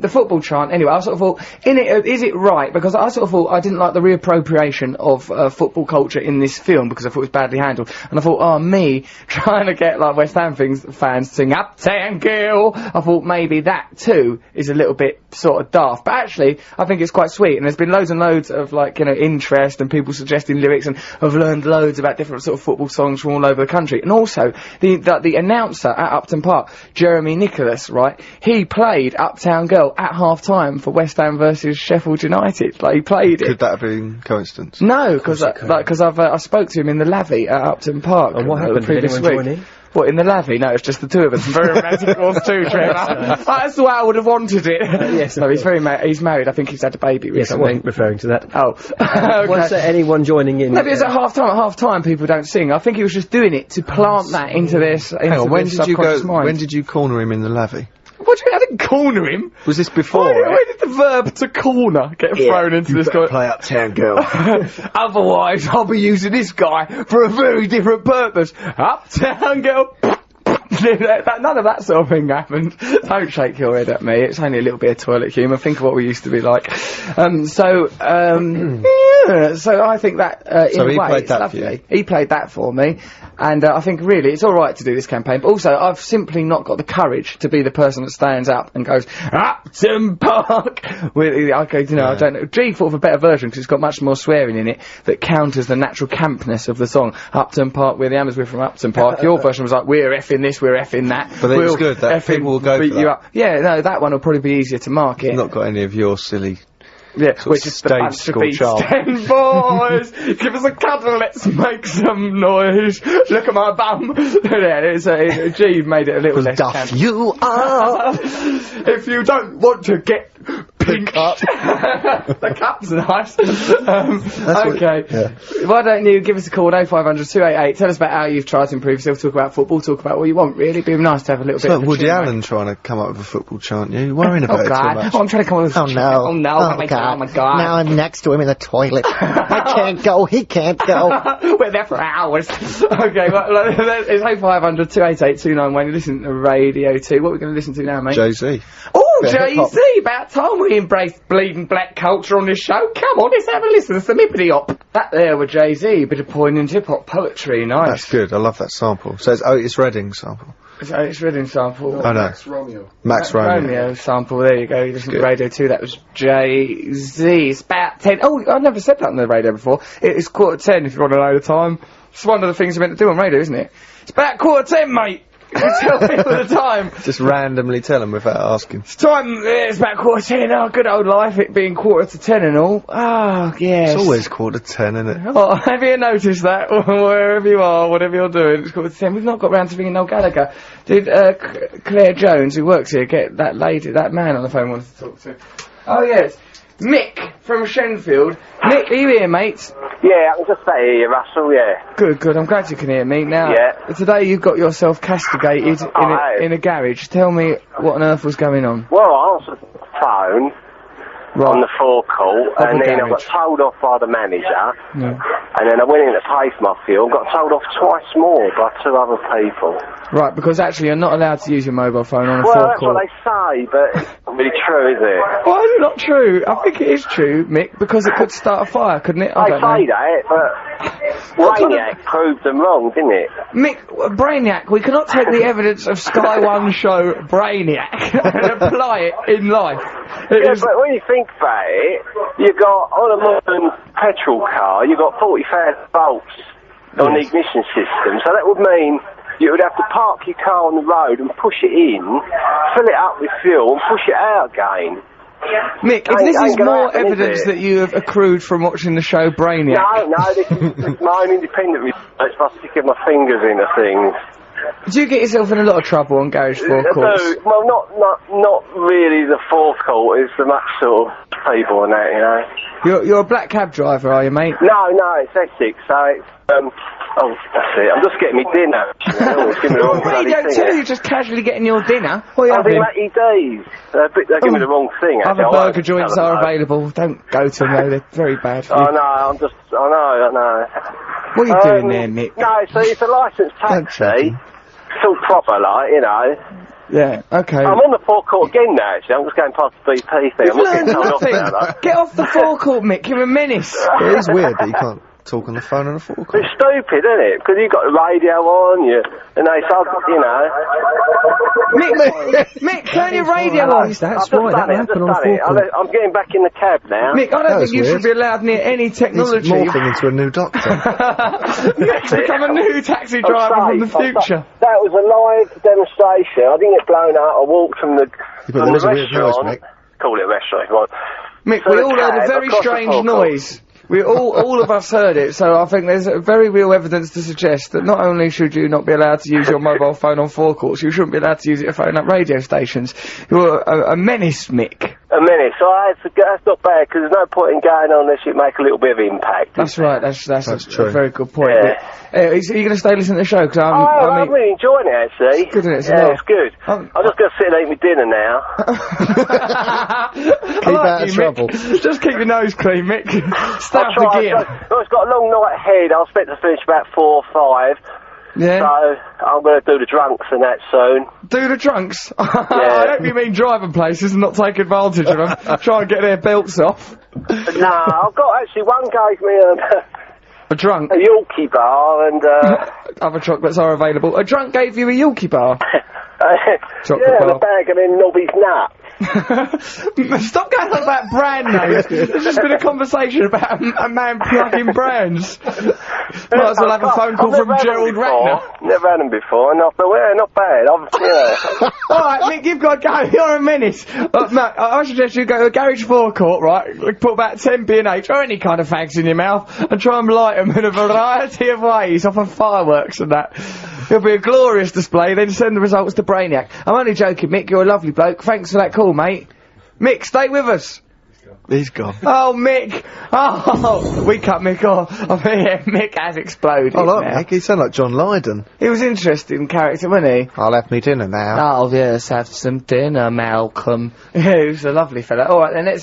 Speaker 1: the football chant, anyway, I sort of thought, is it right? Because I sort of thought I didn't like the reappropriation of football culture in this film because I thought it was badly handled. And I thought, oh, me trying to get, like, West Ham fans to sing Uptown Girl, I thought maybe that, too, is a little bit sort of daft. But actually, I think it's quite sweet, and there's been loads and loads of, like, you know, interest and people suggesting lyrics, and I've learned loads about different sort of football songs from all over the country. And also, the announcer at Upton Park, Jeremy Nicholas, right, he played Uptown Girl at half-time for West Ham versus Sheffield United. Like, he played it.
Speaker 2: Could that have been coincidence?
Speaker 1: No, because I spoke to him in the lavvy at Upton Park.
Speaker 3: And what happened?
Speaker 1: The
Speaker 3: Did
Speaker 1: previous
Speaker 3: anyone
Speaker 1: week.
Speaker 3: join in?
Speaker 1: What, in the lavvy? No, it's just the two of us. Very romantic, of course, too, Trevor. That's the way I would have wanted it. Yes, no, he's he's married. I think he's had a baby
Speaker 3: Yes, I
Speaker 1: recently.
Speaker 3: wasn't referring to that.
Speaker 1: Oh. Okay.
Speaker 3: Was there anyone joining in?
Speaker 1: No, but it's at half-time. At half-time, people don't sing. I think he was just doing it to plant that into their
Speaker 2: Hang on, when did you
Speaker 1: subconscious mind.
Speaker 2: when did you corner him in the lavvy?
Speaker 1: What do you mean? I didn't corner him.
Speaker 2: Was this before
Speaker 1: Where did the verb to corner get thrown into this guy?
Speaker 2: play Uptown Girl.
Speaker 1: Otherwise, I'll be using this guy for a very different purpose. Uptown Girl. None of that sort of thing happened. Don't shake your head at me. It's only a little bit of toilet humour. Think of what we used to be like. Yeah, so I think that, in
Speaker 2: So
Speaker 1: a
Speaker 2: he
Speaker 1: way,
Speaker 2: played
Speaker 1: it's
Speaker 2: that
Speaker 1: lovely.
Speaker 2: for you?
Speaker 1: He played that for me. And I think really it's alright to do this campaign, but also I've simply not got the courage to be the person that stands up and goes, Upton Park! Okay, you know, I don't know. G thought of a better version because it's got much more swearing in it that counters the natural campness of the song. Upton Park, we're the Hammers, we're from Upton Park. Your version was like, we're effing this, we're effing that.
Speaker 2: But it was good, that people will go
Speaker 1: beat
Speaker 2: for
Speaker 1: you
Speaker 2: that.
Speaker 1: up. Yeah, no, that one will probably be easier to market.
Speaker 2: Not got any of your silly.
Speaker 1: Yeah,
Speaker 2: sort
Speaker 1: we're
Speaker 2: of
Speaker 1: just a
Speaker 2: stage
Speaker 1: bunch
Speaker 2: school
Speaker 1: of East
Speaker 2: child.
Speaker 1: End boys. Give us a cuddle, let's make some noise. Look at my bum. Yeah, G made it a little less
Speaker 2: Duff
Speaker 1: campy.
Speaker 2: you are.
Speaker 1: If you don't want to get pink up, the cup's nice. Okay. Why don't you give us a call, 0500 288, tell us about how you've tried to improve yourself, talk about football, talk about what you want, really. It'd be nice to have a little
Speaker 2: It's
Speaker 1: bit
Speaker 2: like
Speaker 1: of a
Speaker 2: Woody
Speaker 1: chin,
Speaker 2: Allen
Speaker 1: mate.
Speaker 2: trying to come up with a football chant. You're worrying about
Speaker 1: Oh
Speaker 2: it too
Speaker 1: God!
Speaker 2: much.
Speaker 1: Oh, I'm trying to come up with.
Speaker 2: Oh no!
Speaker 1: Oh no! Oh my God! Oh my God!
Speaker 2: Now I'm next to him in the toilet. I can't go. He can't go.
Speaker 1: We're there for hours. Okay, well, it's 0500 288 291. You listen to Radio 2. What are we going to listen to now, mate?
Speaker 2: Jay-Z.
Speaker 1: Oh,
Speaker 2: Bit of hip-hop.
Speaker 1: Jay-Z, about time we embraced bleeding black culture on this show. Come on, let's have a listen to some hippity-hop. That there with Jay-Z, a bit of poignant hip-hop poetry, nice.
Speaker 2: That's good. I love that sample. So it's Otis Redding sample.
Speaker 1: It's Reading sample.
Speaker 2: Oh no. Max Romeo.
Speaker 1: Sample, there you go. You listen to Radio 2, that was Jay-Z. It's about 10. Oh, I've never said that on the radio before. It's 10:15 if you want to know the time. It's one of the things you're meant to do on radio, isn't it? It's about 10:15, mate. You tell people the time.
Speaker 2: Just randomly tell them without asking.
Speaker 1: It's time, it's about 10:15. Oh, good old life, it being 10:45 and all. Oh, yes.
Speaker 2: It's always 10:15, isn't it?
Speaker 1: Oh, have you noticed that? Wherever you are, whatever you're doing, it's 10:15. We've not got round to ringing Noel Gallagher. Did, Claire Jones, who works here, get that man on the phone wanted to talk to? Oh, yes. Mick from Shenfield. Mick, are you here, mate?
Speaker 5: Yeah, I can just say here, Russell, yeah.
Speaker 1: Good, I'm glad you can hear me. Now,
Speaker 5: Yeah.
Speaker 1: today you've got yourself castigated in a garage. Tell me what on earth was going on.
Speaker 5: Well, I answered the phone on the forecourt, and
Speaker 1: the
Speaker 5: then I got
Speaker 1: garage.
Speaker 5: told off by the manager,
Speaker 1: Yeah.
Speaker 5: and then I went in to pay for my fuel and got told off twice more by two other people.
Speaker 1: Right, because actually you're not allowed to use your mobile phone on a
Speaker 5: Well, that's what
Speaker 1: forecourt.
Speaker 5: they say, but not really true, is it?
Speaker 1: Why is it not true? I think it is true, Mick, because it could start a fire, couldn't it? I
Speaker 5: They
Speaker 1: don't know.
Speaker 5: say that, but Brainiac proved them wrong, didn't it?
Speaker 1: Mick, Brainiac, we cannot take the evidence of Sky One show Brainiac and apply it in life.
Speaker 5: Yeah, but when you think about it, you got, on a modern petrol car, you got 40,000 volts on the ignition system, so that would mean you would have to park your car on the road and push it in, fill it up with fuel, and push it out again.
Speaker 1: Mick, if this is more evidence that you have accrued from watching the show Brainiac...
Speaker 5: No, this is my own independent research by sticking my fingers into things.
Speaker 1: Do you get yourself in a lot of trouble on garage forecourts?
Speaker 5: Well, not really the forecourt, it's the much sort of people and that, you know.
Speaker 1: You're a black cab driver, are you, mate?
Speaker 5: No, it's Essex, so it's, oh, that's it, I'm just getting me dinner.
Speaker 1: What are you doing too? You're just casually getting your dinner? What are you having?
Speaker 5: Matty D's. They give me the wrong thing, actually.
Speaker 1: Other burger joints are available. Don't go to them, though, they're very bad for you.
Speaker 5: I know.
Speaker 1: What are you doing there, Mick?
Speaker 5: No, it's a licensed taxi. It's all proper, like, you know.
Speaker 1: Yeah, okay.
Speaker 5: I'm on the forecourt again now, actually. I'm just going past the BP thing. I'm not getting told off now, though.
Speaker 1: Get off the forecourt, Mick. You're a menace.
Speaker 2: It is weird that you can't talk on the phone on a forecourt.
Speaker 5: It's stupid, isn't it? Because you've got the radio on, and they start, you know.
Speaker 1: Mick, turn your radio on.
Speaker 3: That's right, that happened on a forecourt.
Speaker 5: I'm getting back in the cab now.
Speaker 1: Mick, I don't think you should be allowed near any technology.
Speaker 2: He's morphing into a new doctor.
Speaker 1: Mick's become a new taxi driver from the future.
Speaker 5: That was a live demonstration. I didn't get blown out. I walked from the restaurant. Call it a restaurant, right?
Speaker 1: Mick, we all heard a very strange noise. We all of us heard it, so I think there's very real evidence to suggest that not only should you not be allowed to use your mobile phone on forecourts, you shouldn't be allowed to use it to phone up radio stations. You're a menace, Mick.
Speaker 5: A menace. So that's not bad, because there's no point in going on unless you make a little bit of impact.
Speaker 1: That's right. That's
Speaker 2: true.
Speaker 1: A very good point.
Speaker 5: Yeah.
Speaker 1: Are you going to stay listening to the show? Cause
Speaker 5: I'm really enjoying it, actually.
Speaker 1: It's good, isn't it?
Speaker 5: It's good. I'm just going to sit and eat my dinner now.
Speaker 2: Keep out of trouble.
Speaker 1: Just keep your nose clean, Mick. Stay up the gear.
Speaker 5: Well, it's got a long night ahead. I expect to finish about 4 or 5.
Speaker 1: Yeah.
Speaker 5: So I'm going to do the drunks and that soon.
Speaker 1: Do the drunks?
Speaker 5: Yeah.
Speaker 1: I hope you mean driving places and not take advantage of them. Try and get their belts off.
Speaker 5: No, I've got actually one gave me
Speaker 1: a drunk?
Speaker 5: A Yorkie bar and
Speaker 1: other chocolates are available. A drunk gave you a Yorkie bar? Chocolate
Speaker 5: yeah,
Speaker 1: bar.
Speaker 5: and a bag of them Nobby's nuts.
Speaker 1: Stop going on about brand names. There's just been a conversation about a man plugging brands. Might as well have a phone call from Gerald Ratner.
Speaker 5: Never had them before, and I thought, well, not bad.
Speaker 1: Alright, Mick, you've got to go. You're a menace. Matt, I suggest you go to a garage forecourt, right? Put about 10 B&H or any kind of fags in your mouth and try and light them in a variety of ways off of fireworks and that. It'll be a glorious display, then send the results to Brainiac. I'm only joking, Mick. You're a lovely bloke. Thanks for that call, mate. Mick, stay with us.
Speaker 2: He's gone.
Speaker 1: Oh, Mick! Oh, we cut Mick off. I mean, yeah, Mick has exploded.
Speaker 2: I like Mick. He sounded like John Lydon.
Speaker 1: He was interesting character, wasn't he?
Speaker 2: I'll have me dinner now.
Speaker 1: Oh, yes, have some dinner, Malcolm. Yeah, he was a lovely fella. Alright, then let's,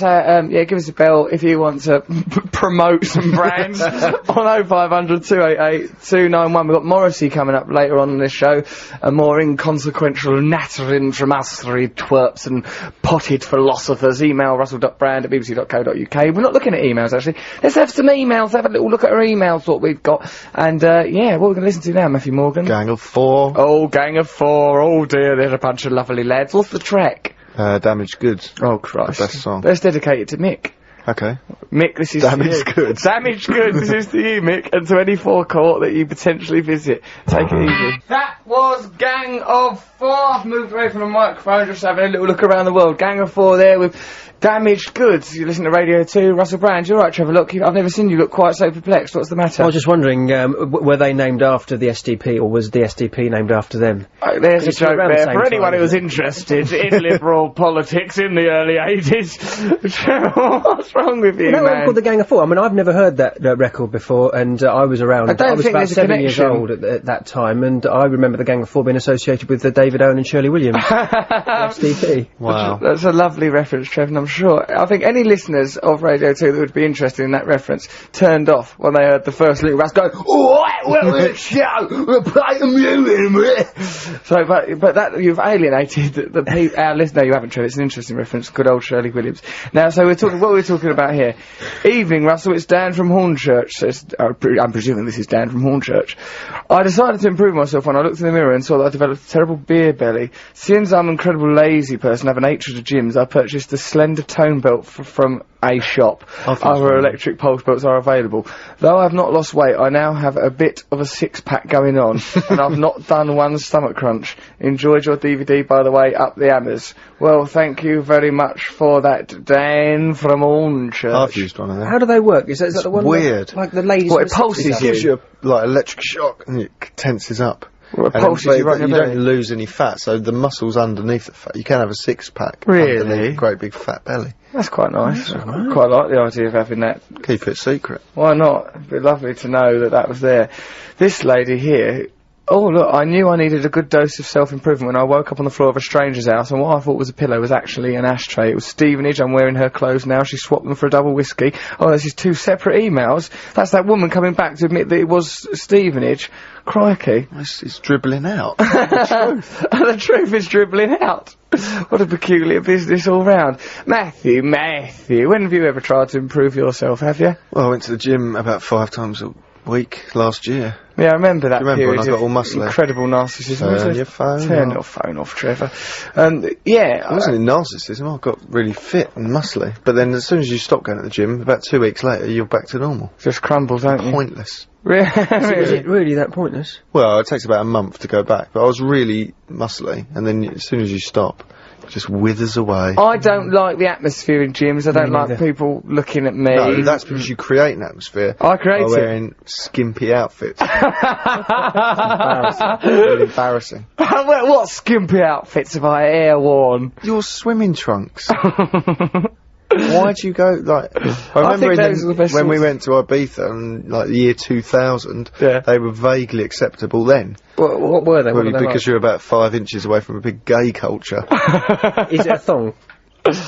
Speaker 1: give us a bell if you want to promote some brands on 0500 288 291. We've got Morrissey coming up later on in this show. A more inconsequential nattering from us three twerps and potted philosophers. Email russell.brand@bbc.co.uk. We're not looking at emails, actually. Let's have some emails, have a little look at our emails, what we've got. And, yeah, what we're going to listen to now, Matthew Morgan?
Speaker 2: Gang of Four.
Speaker 1: Oh, Gang of Four. Oh, dear, there's a bunch of lovely lads. What's the track?
Speaker 2: Damaged Goods.
Speaker 1: Oh, Christ.
Speaker 2: The best song.
Speaker 1: Let's dedicate it to Mick.
Speaker 2: Okay.
Speaker 1: Mick, this is
Speaker 2: Damaged Goods.
Speaker 1: Damaged Goods, this is to you, Mick, and to any forecourt that you potentially visit. Take it easy. That was Gang of Four. I've moved away from the microphone, just having a little look around the world. Gang of Four there with Damaged Goods. You listen to Radio 2. Russell Brand, you're right, Trevor. Look, I've never seen you look quite so perplexed. What's the matter?
Speaker 3: I was just wondering, were they named after the SDP, or was the SDP named after them?
Speaker 1: There's a joke there for anyone who was interested in liberal politics in the early 80s. What's wrong with you,
Speaker 3: That
Speaker 1: man?
Speaker 3: one called The Gang of Four. I mean, I've never heard that record before, and I was around.
Speaker 1: I
Speaker 3: was
Speaker 1: think
Speaker 3: about
Speaker 1: there's a
Speaker 3: 7 years
Speaker 1: connection.
Speaker 3: old at that time, and I remember The Gang of Four being associated with David Owen and Shirley Williams. STP.
Speaker 2: Wow.
Speaker 1: That's a lovely reference, Trev, and I'm sure. I think any listeners of Radio 2 that would be interested in that reference turned off when they heard the first little rats go, "Alright, well, let's show, we'll play the music." So, but that, you've alienated our listener. You haven't, Trev, it's an interesting reference. Good old Shirley Williams. Now, so what we're talking about here. Evening, Russell, it's Dan from Hornchurch. Says, I'm presuming this is Dan from Hornchurch. I decided to improve myself when I looked in the mirror and saw that I developed a terrible beer belly. Since I'm an incredible lazy person, I have an hatred of gyms, I purchased a slender tone belt from a shop. Other electric pulse belts are available. Though I have not lost weight, I now have a bit of a six-pack going on, and I've not done one stomach crunch. Enjoyed your DVD, by the way, up the hammers. Well, thank you very much for that, Dan from Hornchurch.
Speaker 2: I've used one of them.
Speaker 3: How do they work? Is that the one
Speaker 2: weird.
Speaker 3: like the ladies?
Speaker 1: What, it pulses
Speaker 2: It gives you a, like, electric shock and it tenses up.
Speaker 1: Well, it
Speaker 2: And
Speaker 1: pulses
Speaker 2: then-
Speaker 1: you right in
Speaker 2: but
Speaker 1: your
Speaker 2: you
Speaker 1: belly.
Speaker 2: don't lose any fat, so the muscles underneath the fat. You can have a six-pack
Speaker 1: Really?
Speaker 2: underneath a great big fat belly.
Speaker 1: That's quite nice. I quite like the idea of having that.
Speaker 2: Keep it secret.
Speaker 1: Why not? It'd be lovely to know that was there. This lady here. Oh, look, I knew I needed a good dose of self-improvement when I woke up on the floor of a stranger's house, and what I thought was a pillow was actually an ashtray. It was Stevenage. I'm wearing her clothes now. She swapped them for a double whiskey. Oh, this is two separate emails. That's that woman coming back to admit that it was Stevenage. Crikey.
Speaker 2: It's dribbling out.
Speaker 1: The truth is dribbling out. What a peculiar business all round. Matthew, when have you ever tried to improve yourself, have you?
Speaker 2: Well, I went to the gym about 5 times a week last year.
Speaker 1: Yeah, I remember that
Speaker 2: Do you remember
Speaker 1: period
Speaker 2: when I got
Speaker 1: of
Speaker 2: all muscly?
Speaker 1: incredible narcissism.
Speaker 2: Turn your phone
Speaker 1: Turn
Speaker 2: off.
Speaker 1: your phone off, Trevor. Yeah.
Speaker 2: It wasn't in narcissism, I got really fit and muscly. But then as soon as you stop going to the gym, about 2 weeks later, you're back to normal.
Speaker 1: Just crumbles, don't you?
Speaker 2: Pointless.
Speaker 3: Is
Speaker 1: Really?
Speaker 3: it really that pointless?
Speaker 2: Well, it takes about a month to go back, but I was really muscly, and then as soon as you stop, it just withers away.
Speaker 1: I don't like the atmosphere in gyms. I don't
Speaker 3: Me
Speaker 1: like
Speaker 3: neither.
Speaker 1: people looking at me.
Speaker 2: No, that's because you create an atmosphere
Speaker 1: I create
Speaker 2: by
Speaker 1: it.
Speaker 2: wearing skimpy outfits. Really embarrassing.
Speaker 1: What skimpy outfits have I ever worn?
Speaker 2: Your swimming trunks. Why'd you go, like... I remember
Speaker 1: think those are the best
Speaker 2: when we
Speaker 1: sorts.
Speaker 2: went to Ibiza in, like, the year 2000,
Speaker 1: Yeah.
Speaker 2: they were vaguely acceptable then.
Speaker 1: What were they? What
Speaker 2: Probably
Speaker 1: were they
Speaker 2: because you're about 5 inches away from a big gay culture.
Speaker 3: Is it a thong?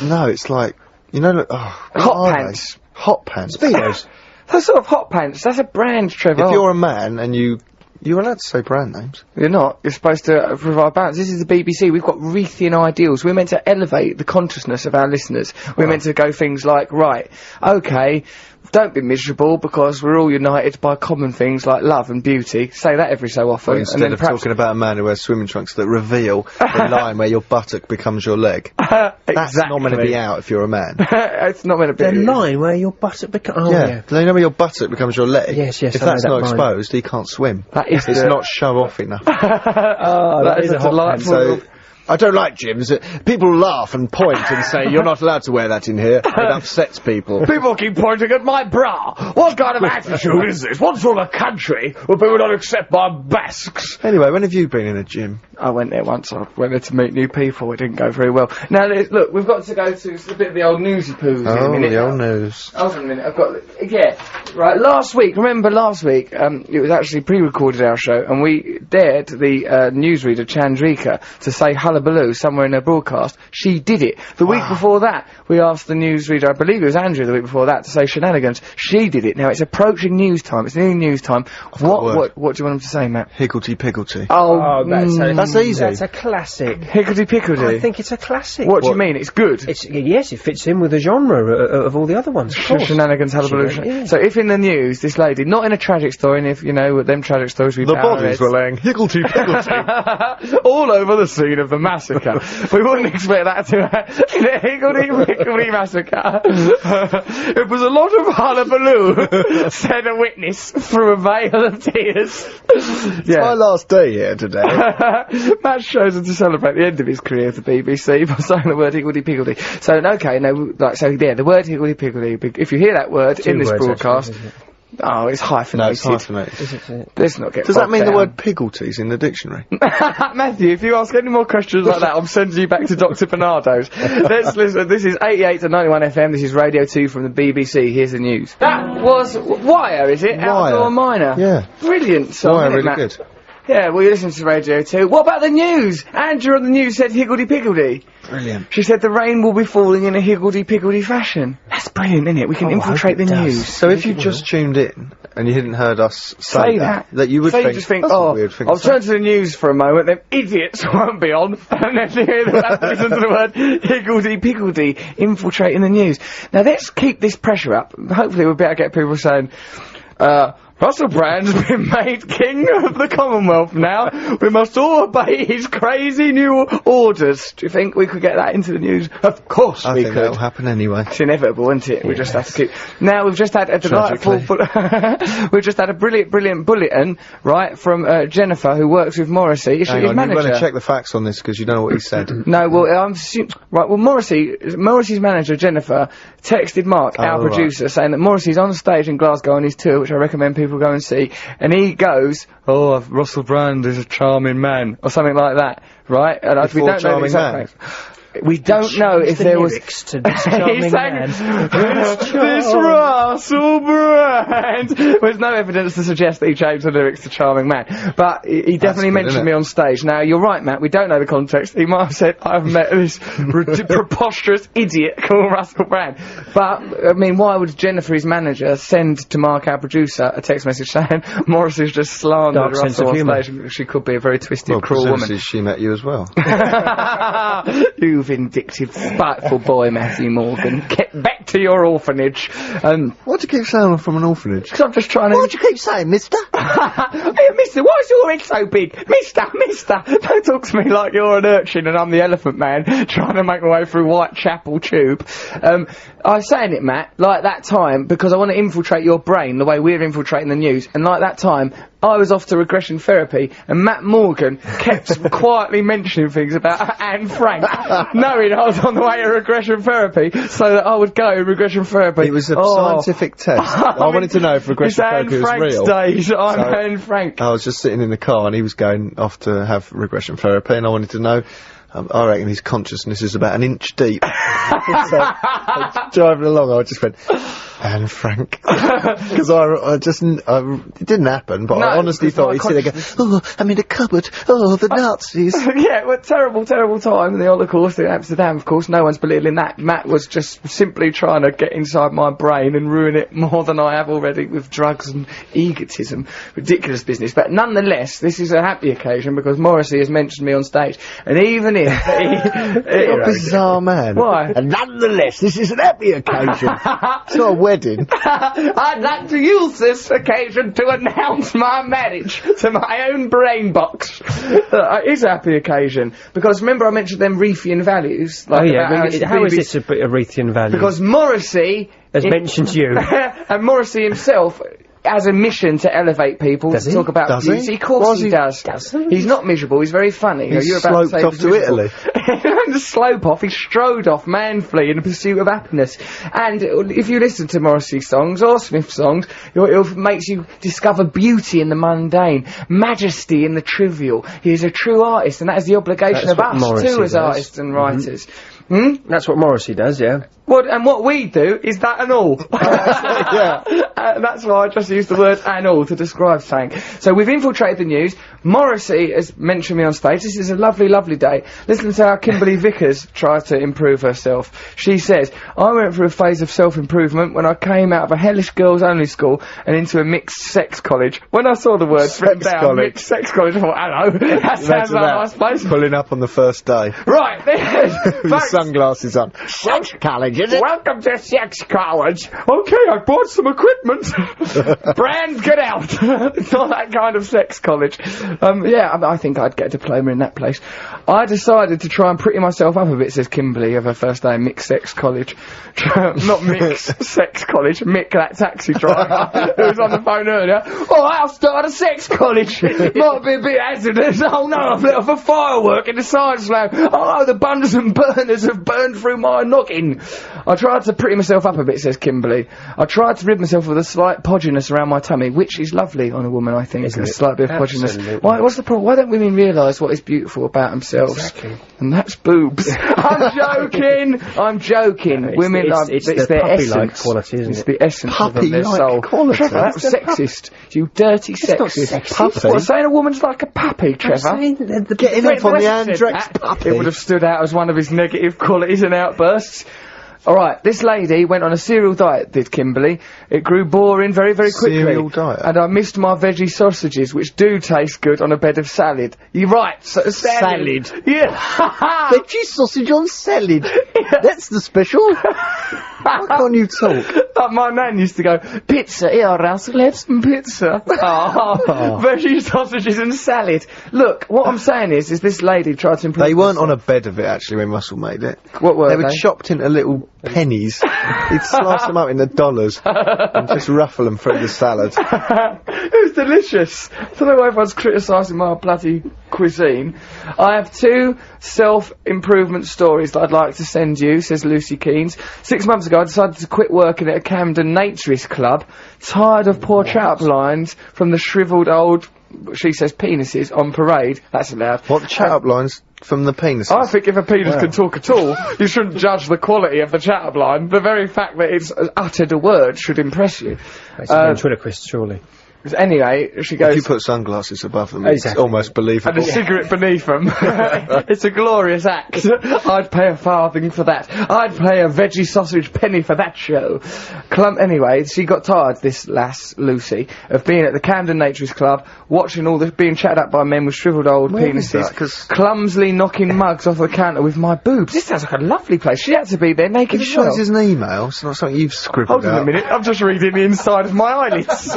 Speaker 2: No, it's like, you know, what
Speaker 1: Hot
Speaker 2: are they?
Speaker 1: pants.
Speaker 2: Hot pants.
Speaker 3: Speedos.
Speaker 1: Those sort of hot pants. That's a brand, Trevor.
Speaker 2: If you're a man and you're allowed to say brand names.
Speaker 1: You're not. You're supposed to provide balance. This is the BBC. We've got Reithian ideals. We're meant to elevate the consciousness of our listeners. We're meant to go things like, right, okay, don't be miserable because we're all united by common things like love and beauty. Say that every so often.
Speaker 2: Well,
Speaker 1: and
Speaker 2: instead
Speaker 1: then
Speaker 2: of
Speaker 1: perhaps
Speaker 2: talking about a man who wears swimming trunks that reveal the line where your buttock becomes your leg. That's not meant to be out if you're a man.
Speaker 1: It's not meant to
Speaker 3: The
Speaker 1: be.
Speaker 3: line where your buttock becomes... Oh,
Speaker 2: yeah.
Speaker 3: yeah.
Speaker 2: Do you know where your buttock becomes your leg?
Speaker 3: Yes,
Speaker 2: If
Speaker 3: I know
Speaker 2: that's
Speaker 3: that
Speaker 2: not
Speaker 3: line.
Speaker 2: exposed, he can't swim.
Speaker 1: That is
Speaker 2: It's
Speaker 1: the-
Speaker 2: not show off enough.
Speaker 3: Oh,
Speaker 1: That is a
Speaker 3: hot
Speaker 1: delightful-
Speaker 3: pants.
Speaker 2: So, I don't like gyms. People laugh and point and say, you're not allowed to wear that in here. It upsets people.
Speaker 1: People keep pointing at my bra. What kind of attitude is this? What sort of country where people don't accept my Basques?
Speaker 2: Anyway, when have you been in a gym?
Speaker 1: I went there once. I went there to meet new people. It didn't go very well. Now, look, we've got to go to a bit of the old newsy poos in a
Speaker 2: Oh,
Speaker 1: minute.
Speaker 2: the old news.
Speaker 1: Hold on a minute, I've got... Yeah, right, last week, remember last week, it was actually pre-recorded our show, and we dared the newsreader, Chandrika, to say hullabaloo somewhere in her broadcast. She did it. The week before that, we asked the newsreader, I believe it was Andrew the week before that, to say shenanigans. She did it. Now, it's approaching news time. It's nearly news time. What do you want him to say, Matt?
Speaker 2: Higgledy-piggledy.
Speaker 1: Oh,
Speaker 3: That's
Speaker 2: easy.
Speaker 3: That's a classic.
Speaker 1: Higgledy-pickledy.
Speaker 3: I think it's a classic.
Speaker 1: What do you mean? It's good?
Speaker 3: Yes, it fits in with the genre of all the other ones. Of course.
Speaker 1: Shenanigans, hullabaloo.
Speaker 3: Yeah.
Speaker 1: So if in the news, this lady, not in a tragic story, and if, you know, them tragic stories we
Speaker 2: The bodies were laying higgledy-piggledy.
Speaker 1: all over the scene of the massacre. We wouldn't expect that to in a higgledy-pickledy massacre. It was a lot of hullabaloo, said a witness through a veil of tears.
Speaker 2: My last day here today.
Speaker 1: Matt's chosen to celebrate the end of his career at the BBC by saying the word higgledy-piggledy. So, okay, no, like, so, yeah, the word higgledy-piggledy, if you hear that word in this
Speaker 3: words,
Speaker 1: broadcast,
Speaker 3: actually, isn't it?
Speaker 1: Oh, it's hyphenated.
Speaker 2: No, it's hyphenated.
Speaker 1: Let's not get
Speaker 2: Does that mean
Speaker 1: bogged
Speaker 2: the
Speaker 1: down.
Speaker 2: word piggletees in the dictionary?
Speaker 1: Matthew, if you ask any more questions like that, I'm sending you back to Dr. Bernardo's. Let's listen. This is 88 to 91 FM. This is Radio 2 from the BBC. Here's the news. That was Wire, is it?
Speaker 2: Wire.
Speaker 1: Outdoor Miner.
Speaker 2: Yeah.
Speaker 1: Brilliant song,
Speaker 2: Wire,
Speaker 1: isn't it,
Speaker 2: really
Speaker 1: Matt?
Speaker 2: good.
Speaker 1: Yeah, well, you listen to Radio 2. What about the news? Andrew on the news said higgledy-piggledy.
Speaker 2: Brilliant.
Speaker 1: She said the rain will be falling in a higgledy-piggledy fashion. That's brilliant, isn't it? We can infiltrate the news.
Speaker 2: So if you just tuned in and you hadn't heard us
Speaker 1: Say that.
Speaker 2: you would
Speaker 1: so
Speaker 2: think,
Speaker 1: you just think,
Speaker 2: that's a
Speaker 1: oh,
Speaker 2: weird thing
Speaker 1: I'll
Speaker 2: to say.
Speaker 1: turn to the news for a moment, then idiots won't be on, and then they'll have to listen to the word higgledy-piggledy, infiltrating the news. Now let's keep this pressure up. Hopefully we'll be able to get people saying, Russell Brand's been made king of the Commonwealth now. We must all obey his crazy new orders. Do you think we could get that into the news? Of course
Speaker 2: I
Speaker 1: we
Speaker 2: think
Speaker 1: could.
Speaker 2: that'll happen anyway.
Speaker 1: It's inevitable, isn't it? We just have to keep... Now, we've just had a delightful... we've just had a brilliant bulletin, right, from Jennifer, who works with Morrissey. Is she
Speaker 2: Hang
Speaker 1: his
Speaker 2: on,
Speaker 1: manager?
Speaker 2: you've got to check the facts on this because you don't know what he said.
Speaker 1: No, well, right, well, Morrissey's manager, Jennifer, texted Mark, our
Speaker 2: right.
Speaker 1: producer, saying that Morrissey's on stage in Glasgow on his tour, which I recommend people go and see, and he goes, oh, Russell Brand is a charming man, or something like that, right? And we
Speaker 2: Before
Speaker 1: don't know the
Speaker 2: charming
Speaker 1: exact
Speaker 2: man.
Speaker 1: facts. We don't know if there was...
Speaker 3: to this charming
Speaker 1: He sang,
Speaker 3: man.
Speaker 1: this Russell Brand. There's no evidence to suggest that he changed the lyrics to Charming Man, but he definitely
Speaker 2: good,
Speaker 1: mentioned
Speaker 2: isn't
Speaker 1: me
Speaker 2: it?
Speaker 1: on stage. Now, you're right, Matt, we don't know the context. He might have said, I've met this preposterous idiot called Russell Brand. But, I mean, why would Jennifer, his manager, send to Mark, our producer, a text message saying Morrissey's just slandered
Speaker 3: Dark sense
Speaker 1: Russell
Speaker 3: of
Speaker 1: on
Speaker 3: humour.
Speaker 1: stage? She could be a very twisted,
Speaker 2: Well,
Speaker 1: cruel woman.
Speaker 2: presumably she met you as well.
Speaker 1: You vindictive, spiteful boy, Matthew Morgan. Get back to your orphanage.
Speaker 2: What do you keep saying from an orphanage?
Speaker 1: Because I'm just trying to...
Speaker 2: What do you keep saying, mister?
Speaker 1: Hey, mister, why is your head so big? Mister! Don't talk to me like you're an urchin and I'm the Elephant Man trying to make my way through Whitechapel Tube. I was saying it, Matt, like that time, because I want to infiltrate your brain the way we're infiltrating the news, and like that time, I was off to regression therapy, and Matt Morgan kept quietly mentioning things about Anne Frank, knowing I was on the way to regression therapy, so that I would go to regression therapy.
Speaker 2: It was a scientific test. I wanted to know if regression therapy was real.
Speaker 1: It's Anne Frank's days. I'm
Speaker 2: So-
Speaker 1: Anne Frank.
Speaker 2: I was just sitting in the car and he was going off to have regression therapy and I wanted to know, I reckon his consciousness is about an inch deep. So I was driving along, I just went, Anne Frank. Because it didn't happen, but
Speaker 1: No,
Speaker 2: I honestly
Speaker 1: because
Speaker 2: thought
Speaker 1: my
Speaker 2: he'd sit there going, oh, I'm in a cupboard, oh, the Nazis.
Speaker 1: Yeah, well, terrible time in the Holocaust in Amsterdam, of course. No one's believing that. Matt was just simply trying to get inside my brain and ruin it more than I have already with drugs and egotism. Ridiculous business. But nonetheless, this is a happy occasion because Morrissey has mentioned me on stage. And even if
Speaker 2: You're a bizarre man.
Speaker 1: Why?
Speaker 2: And nonetheless, this is an happy occasion. It's not a wedding.
Speaker 1: I'd like to use this occasion to announce my marriage to my own brain box. It is a happy occasion. Because remember I mentioned them Reithian values?
Speaker 3: Oh yeah,
Speaker 1: about
Speaker 3: I mean, how is
Speaker 1: BBC
Speaker 3: it a Reithian value?
Speaker 1: Because Morrissey...
Speaker 3: Has mentioned you.
Speaker 1: and Morrissey himself has a mission to elevate people,
Speaker 3: Does
Speaker 1: to
Speaker 3: he?
Speaker 1: talk about
Speaker 2: Does he?
Speaker 1: beauty. Of course he does. He's not miserable, he's very funny.
Speaker 2: He's
Speaker 1: You're about to
Speaker 2: sloped
Speaker 1: say
Speaker 2: off
Speaker 1: he's
Speaker 2: to
Speaker 1: miserable.
Speaker 2: Italy.
Speaker 1: He didn't slope off, he strode off manfully in the pursuit of happiness. And if you listen to Morrissey songs or Smith songs, it makes you discover beauty in the mundane, majesty in the trivial. He is a true artist, and that is the obligation
Speaker 3: That's
Speaker 1: of
Speaker 3: what
Speaker 1: us
Speaker 3: Morrissey
Speaker 1: too as
Speaker 3: does.
Speaker 1: artists and writers.
Speaker 3: That's what Morrissey does, yeah.
Speaker 1: And what we do is that and all.
Speaker 2: Yeah.
Speaker 1: That's why I just used the word and all to describe something. So we've infiltrated the news. Morrissey has mentioned me on stage. This is a lovely, lovely day. Listen to how Kimberly Vickers tries to improve herself. She says, I went through a phase of self-improvement when I came out of a hellish girls-only school and into a mixed-sex college. When I saw the words written down,
Speaker 2: college.
Speaker 1: mixed-sex college, I thought, hello, that sounds like a nice place.
Speaker 2: Pulling up on the first day.
Speaker 1: Right,
Speaker 2: With your
Speaker 1: thanks.
Speaker 2: sunglasses on. Sex college, is it?
Speaker 1: Welcome to Sex College. Okay, I bought some equipment. Brand, get out. It's not that kind of sex college. I think I'd get a diploma in that place. I decided to try and pretty myself up a bit, says Kimberly, of her first day in mixed sex college. Not mixed sex college, Mick, that taxi driver who was on the phone earlier. Oh, I'll start a sex college. Might be a bit hazardous. Oh no, I've lit off a firework in the science lab. Oh, the buns and burners have burned through my noggin. I tried to pretty myself up a bit, says Kimberly. I tried to rid myself of the slight podginess around my tummy, which is lovely on a woman, I think.
Speaker 3: Isn't
Speaker 1: a
Speaker 3: it?
Speaker 1: slight bit of
Speaker 3: Absolutely.
Speaker 1: podginess. What's the problem? Why don't women realise what is beautiful about themselves?
Speaker 3: Exactly.
Speaker 1: And that's boobs. I'm joking. I'm joking.
Speaker 3: It's
Speaker 1: Women,
Speaker 3: it's
Speaker 1: it's
Speaker 3: the
Speaker 1: their
Speaker 3: puppy-like
Speaker 1: essence.
Speaker 3: quality, isn't
Speaker 1: It's
Speaker 3: it?
Speaker 1: the essence of their
Speaker 2: Puppy-like
Speaker 1: soul.
Speaker 2: quality.
Speaker 1: Trevor, that was sexist. You dirty sexist.
Speaker 3: sexist.
Speaker 2: Puppy?
Speaker 1: What, saying a woman's like a puppy, Trevor?
Speaker 2: Getting off on the
Speaker 1: West said
Speaker 2: Andrex
Speaker 1: that.
Speaker 2: puppy.
Speaker 1: It would have stood out as one of his negative qualities and outbursts. Alright, this lady went on a cereal diet, did Kimberly. It grew boring very, very quickly.
Speaker 2: Cereal diet?
Speaker 1: And I missed my veggie sausages, which do taste good on a bed of salad. You're right, salad. Yeah.
Speaker 2: Veggie sausage on salad. That's the special. Why can't you talk?
Speaker 1: Like my nan used to go, pizza, here, Russell, have some pizza. Veggie sausages and salad. Look, what I'm saying is this lady tried to improve
Speaker 2: They weren't on
Speaker 1: herself.
Speaker 2: a bed of it, actually, when Russell made it.
Speaker 1: What were
Speaker 2: They were chopped into little pennies. He'd slice them up into dollars and just ruffle them through the salad.
Speaker 1: It was delicious. I don't know why everyone's criticising my bloody cuisine. I have 2 self-improvement stories that I'd like to send you, says Lucy Keynes. 6 months ago, I decided to quit working at a Camden Naturist club, tired of poor chat-up lines from the shrivelled old, she says, penises on parade. That's allowed.
Speaker 2: What chat-up lines from the penises?
Speaker 1: I think if a penis can talk at all, you shouldn't judge the quality of the chat-up line. The very fact that it's uttered a word should impress you.
Speaker 3: It's a ventriloquist, surely.
Speaker 1: Anyway, she
Speaker 2: If
Speaker 1: goes...
Speaker 2: you put sunglasses above them, it's
Speaker 3: Exactly.
Speaker 2: almost
Speaker 1: and
Speaker 2: believable.
Speaker 1: a cigarette beneath them. It's a glorious act. I'd pay a farthing for that. I'd pay a veggie sausage penny for that show. Anyway, she got tired, this lass, Lucy, of being at the Camden Naturist Club, watching all this, being chatted up by men with shrivelled old
Speaker 2: Where is
Speaker 1: penises,
Speaker 2: that? 'Cause-
Speaker 1: clumsily knocking mugs off the counter with my boobs. This sounds like a lovely place. She had to be there
Speaker 2: Are
Speaker 1: naked
Speaker 2: you
Speaker 1: as
Speaker 2: sure
Speaker 1: well.
Speaker 2: this is an email? It's not something you've scribbled
Speaker 1: Hold on
Speaker 2: out.
Speaker 1: a minute, I'm just reading the inside of my eyelids.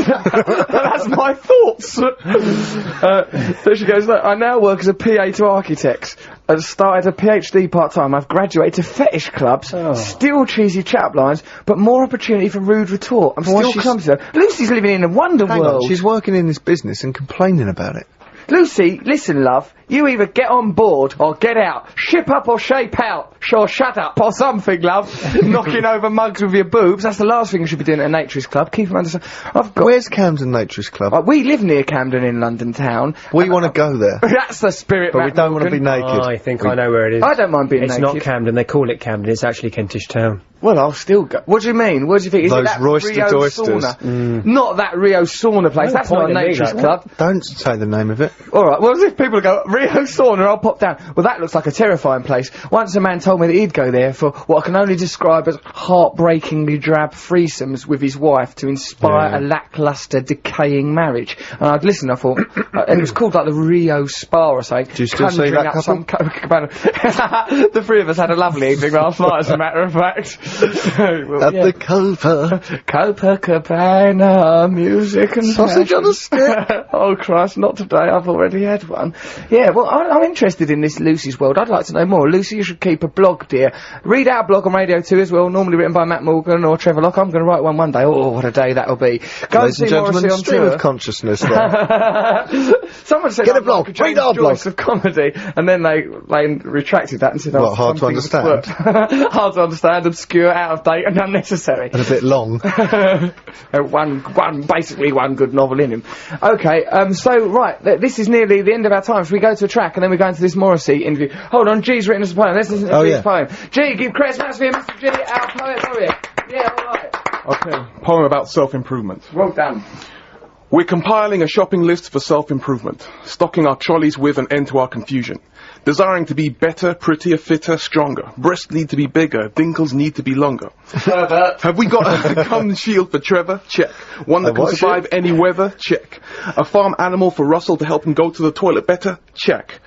Speaker 1: That's my thoughts. So she goes, look, I now work as a PA to architects. I've started a PhD part-time. I've graduated to fetish clubs, still cheesy chat lines, but more opportunity for rude retort. I'm still clumsy. Lucy's living in a wonder
Speaker 2: Hang
Speaker 1: world.
Speaker 2: on, she's working in this business and complaining about it.
Speaker 1: Lucy, listen, love. You either get on board or get out. Ship up or shape out. Sure, shut up or something, love. Knocking over mugs with your boobs. That's the last thing you should be doing at a naturist club. Keep them under... I've got...
Speaker 2: Where's Camden Naturist Club?
Speaker 1: we live near Camden in London town.
Speaker 2: We want to go there,
Speaker 1: That's the spirit,
Speaker 2: but we
Speaker 1: Matt
Speaker 2: don't want to be
Speaker 1: Morgan.
Speaker 2: naked.
Speaker 3: I think I know where it is.
Speaker 1: I don't mind being
Speaker 3: It's
Speaker 1: naked.
Speaker 3: not Camden. They call it Camden. It's actually Kentish Town.
Speaker 1: Well, I'll still go. What do you mean? What do you think? Is it
Speaker 2: Those
Speaker 1: that
Speaker 2: roistered
Speaker 1: Rio
Speaker 2: oysters.
Speaker 1: sauna? Not that Rio sauna place.
Speaker 3: No
Speaker 1: That's not a
Speaker 3: point in me
Speaker 1: naturist
Speaker 3: like
Speaker 1: club.
Speaker 2: Don't say the name of it.
Speaker 1: Alright, well, if people go, Rio sauna, I'll pop down. Well, that looks like a terrifying place. Once a man told me that he'd go there for what I can only describe as heartbreakingly drab threesomes with his wife to inspire a lacklustre, decaying marriage. And I'd listen, I thought, and it was called like the Rio Spa or something.
Speaker 2: Do you still see
Speaker 1: conjuring
Speaker 2: that
Speaker 1: up
Speaker 2: couple?
Speaker 1: some Copacabana. The three of us had a lovely evening last night, as a matter of fact.
Speaker 2: At the Copa.
Speaker 1: Copacabana, music and
Speaker 2: Sausage on a stick.
Speaker 1: Oh Christ, not today, I've already had one. Yeah, well, I'm interested in this Lucy's world. I'd like to know more. Lucy, you should keep a blog, dear. Read our blog on Radio 2 as well, normally written by Matt Morgan or Trevor Locke. I'm going to write one day. Oh, what a day that'll be. Go
Speaker 2: Ladies
Speaker 1: and
Speaker 2: and
Speaker 1: see Morrissey
Speaker 2: gentlemen,
Speaker 1: on
Speaker 2: stream
Speaker 1: tour.
Speaker 2: of consciousness there.
Speaker 1: Someone said
Speaker 2: Get a
Speaker 1: I'm
Speaker 2: blog,
Speaker 1: like
Speaker 2: read
Speaker 1: James
Speaker 2: our
Speaker 1: Joyce of comedy, and then they retracted that and said,
Speaker 2: What, hard to understand?
Speaker 1: Hard to understand, obscure, out of date, and unnecessary.
Speaker 2: And a bit long.
Speaker 1: Basically one good novel in him. Okay, so, right, this is nearly the end of our time. Should we go to a track and then we go into this Morrissey interview? Hold on, G's written us a poem. Let's listen to G's poem. G, give credit to Mr. G, our poet laureate. Yeah, alright.
Speaker 6: Okay, poem about self-improvement.
Speaker 1: Well done.
Speaker 6: We're compiling a shopping list for self-improvement, stocking our trolleys with an end to our confusion. Desiring to be better, prettier, fitter, stronger. Breasts need to be bigger, dinkles need to be longer. Have we got a gun shield for Trevor? Check. One that can survive any weather? Check. A farm animal for Russell to help him go to the toilet better? Check.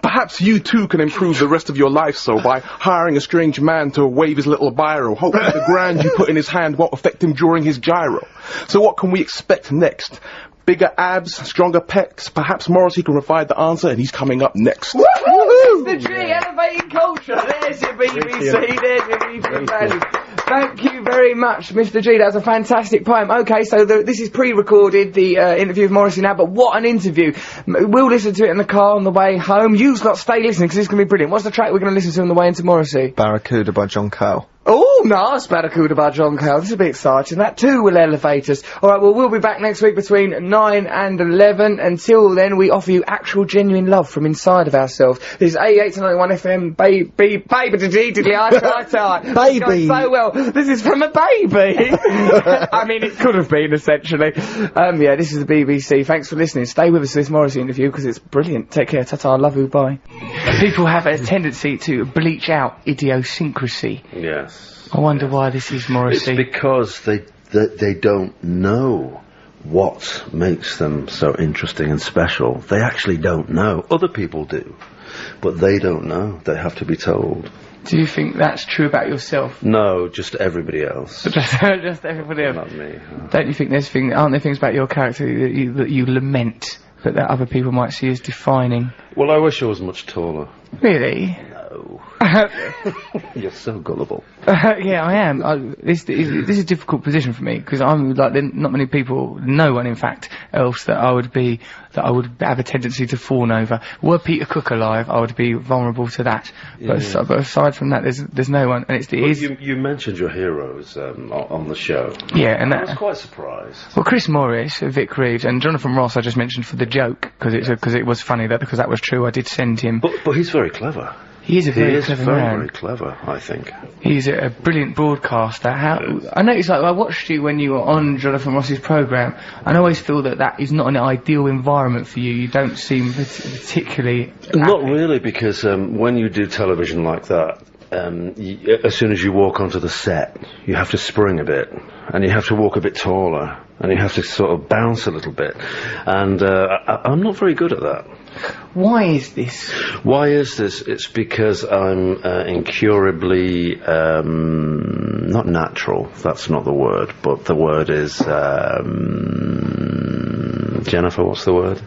Speaker 6: Perhaps you too can improve the rest of your life so by hiring a strange man to wave his little biro, hoping the grand you put in his hand won't affect him during his gyro. So what can we expect next? Bigger abs, stronger pecs, perhaps Morrissey can provide the answer and he's coming up next.
Speaker 1: Woohoo! Mr. G, elevating culture. There's your BBC, there's your BBC value. Thank you very much, Mr. G. That's a fantastic poem. Okay, so this is pre-recorded, the interview with Morrissey now, but what an interview. We'll listen to it in the car on the way home. You's not stay listening, because it's going to be brilliant. What's the track we're going to listen to on the way into Morrissey?
Speaker 2: Barracuda by John Cale.
Speaker 1: Oh, nice Barracuda by John Cale. This will be exciting. That too will elevate us. Alright, well, we'll be back next week between 9 and 11. Until then, we offer you actual, genuine love from inside of ourselves. This is 88-91 FM, baby, baby, baby. So well. This is from a baby. I mean, it could have been, essentially. Yeah, this is the BBC. Thanks for listening. Stay with us for this Morrissey interview, because it's brilliant. Take care. Ta-ta. Love you. Bye. People have a tendency to bleach out idiosyncrasy.
Speaker 7: Yes.
Speaker 1: I wonder why this is, Morrissey.
Speaker 7: It's because they don't know what makes them so interesting and special. They actually don't know. Other people do, but they don't know. They have to be told.
Speaker 1: Do you think that's true about yourself?
Speaker 7: No, just everybody else.
Speaker 1: just everybody else.
Speaker 7: Not me.
Speaker 1: Don't you think aren't there things about your character that you lament that other people might see as defining?
Speaker 7: Well, I wish I was much taller.
Speaker 1: Really?
Speaker 7: No. You're so gullible.
Speaker 1: Yeah, I am. This is a difficult position for me, because I'm like, not many people, no one in fact, else that I would have a tendency to fawn over. Were Peter Cook alive, I would be vulnerable to that. Yeah. But aside from that, there's no one, and
Speaker 7: you mentioned your heroes on the show.
Speaker 1: Yeah, and
Speaker 7: I was quite surprised.
Speaker 1: Well, Chris Morris, Vic Reed, and Jonathan Ross I just mentioned for the joke, because it was funny because that was true. I did send him.
Speaker 7: But he's very clever.
Speaker 1: He is very clever man.
Speaker 7: Very clever, I think.
Speaker 1: He's a brilliant broadcaster. I noticed, I watched you when you were on Jonathan Ross's programme, and I always feel that is not an ideal environment for you. You don't seem particularly...
Speaker 7: Not really, because when you do television like that, as soon as you walk onto the set, you have to spring a bit, and you have to walk a bit taller, and you have to sort of bounce a little bit, and I'm not very good at that.
Speaker 1: Why is this?
Speaker 7: Why is this? It's because I'm incurably not natural. That's not the word, but the word is Jennifer. What's the word?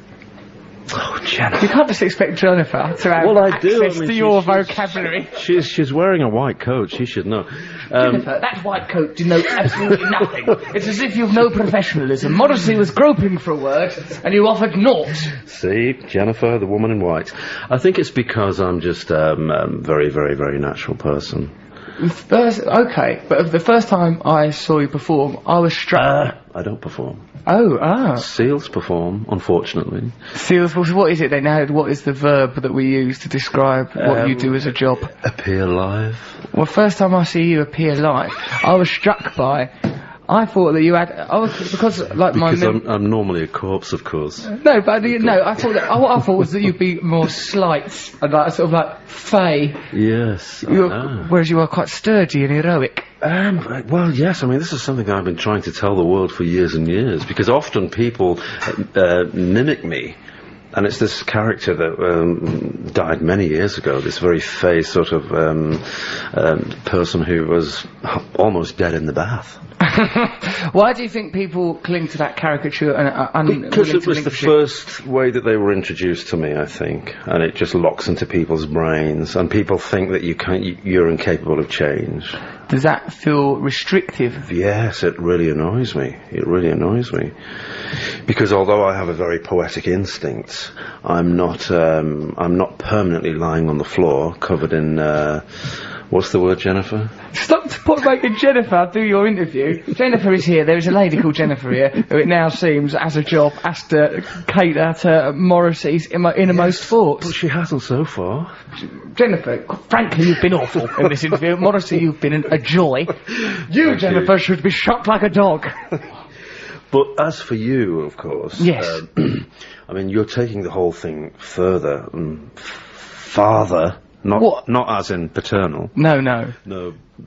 Speaker 7: Oh, Jennifer.
Speaker 1: You can't just expect Jennifer to have access to your vocabulary.
Speaker 7: She's wearing a white coat. She should know.
Speaker 1: Jennifer, that white coat denotes absolutely nothing. It's as if you've no professionalism. Morrissey was groping for a word, and you offered naught.
Speaker 7: See, Jennifer, the woman in white. I think it's because I'm just very, very, very natural person.
Speaker 1: Okay, but the first time I saw you perform, I was struck.
Speaker 7: I don't perform. Seals perform, unfortunately.
Speaker 1: Seals, what is it then? What is the verb that we use to describe what you do as a job?
Speaker 7: Appear live.
Speaker 1: Well, first time I see you appear live, I was struck by... I thought that you had... because
Speaker 7: I'm normally a corpse, of course.
Speaker 1: No, but I thought that... What I thought was that you'd be more slight, and sort of like fey.
Speaker 7: Yes,
Speaker 1: whereas you are quite sturdy and heroic.
Speaker 7: Well, yes, I mean, this is something I've been trying to tell the world for years and years, because often people mimic me. And it's this character that died many years ago, this very fey sort of person who was almost dead in the bath.
Speaker 1: Why do you think people cling to that caricature
Speaker 7: because it was the first way that they were introduced to me, I think, and it just locks into people's brains, and people think that you're incapable of change.
Speaker 1: Does that feel restrictive?
Speaker 7: Yes, it really annoys me. It really annoys me, because although I have a very poetic instinct, I'm not permanently lying on the floor covered in what's the word, Jennifer?
Speaker 1: Stop making Jennifer do your interview. Jennifer is here. There is a lady called Jennifer here who it now seems, as a job, has to cater to Morrissey's innermost thoughts.
Speaker 7: But she hasn't so far.
Speaker 1: Jennifer, frankly, you've been awful in this interview. Morrissey, you've been a joy. Jennifer, should be shot like a dog.
Speaker 7: But as for you, of course...
Speaker 1: Yes.
Speaker 7: I mean, you're taking the whole thing further and farther... Not as in paternal.
Speaker 1: No.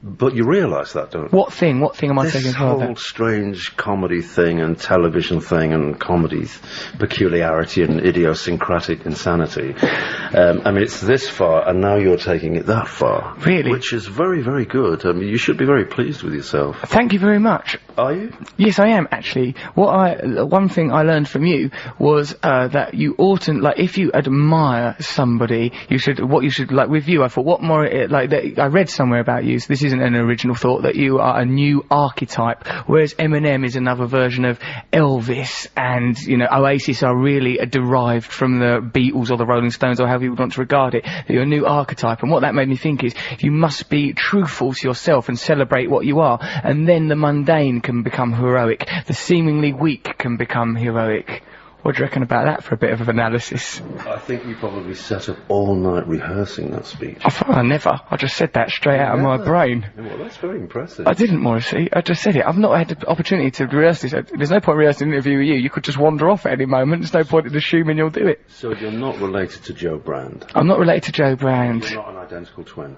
Speaker 7: But you realise that, don't you?
Speaker 1: What thing am I taking further?
Speaker 7: This whole strange comedy thing and television thing and comedy's peculiarity and idiosyncratic insanity. I mean, it's this far, and now you're taking it that far.
Speaker 1: Really?
Speaker 7: Which is very, very good. I mean, you should be very pleased with yourself.
Speaker 1: Thank you very much.
Speaker 7: Are you?
Speaker 1: Yes, I am, actually. One thing I learned from you was that you oughtn't, like, if you admire somebody, with you, I thought, I read somewhere about you, so this this isn't an original thought, that you are a new archetype, whereas Eminem is another version of Elvis, and, you know, Oasis are really derived from the Beatles or the Rolling Stones, or however you would want to regard it, that you're a new archetype. And what that made me think is, you must be truthful to yourself and celebrate what you are, and then the mundane can become heroic, the seemingly weak can become heroic. What do you reckon about that for a bit of analysis?
Speaker 7: I think you probably sat up all night rehearsing that speech.
Speaker 1: I never. I just said that straight out of my brain.
Speaker 7: Well, that's very impressive.
Speaker 1: I didn't, Morrissey. I just said it. I've not had the opportunity to rehearse this. There's no point rehearsing an interview with you. You could just wander off at any moment. There's no point in assuming you'll do it.
Speaker 7: So you're not related to Joe Brand?
Speaker 1: I'm not related to Joe Brand.
Speaker 7: You're not an identical twin?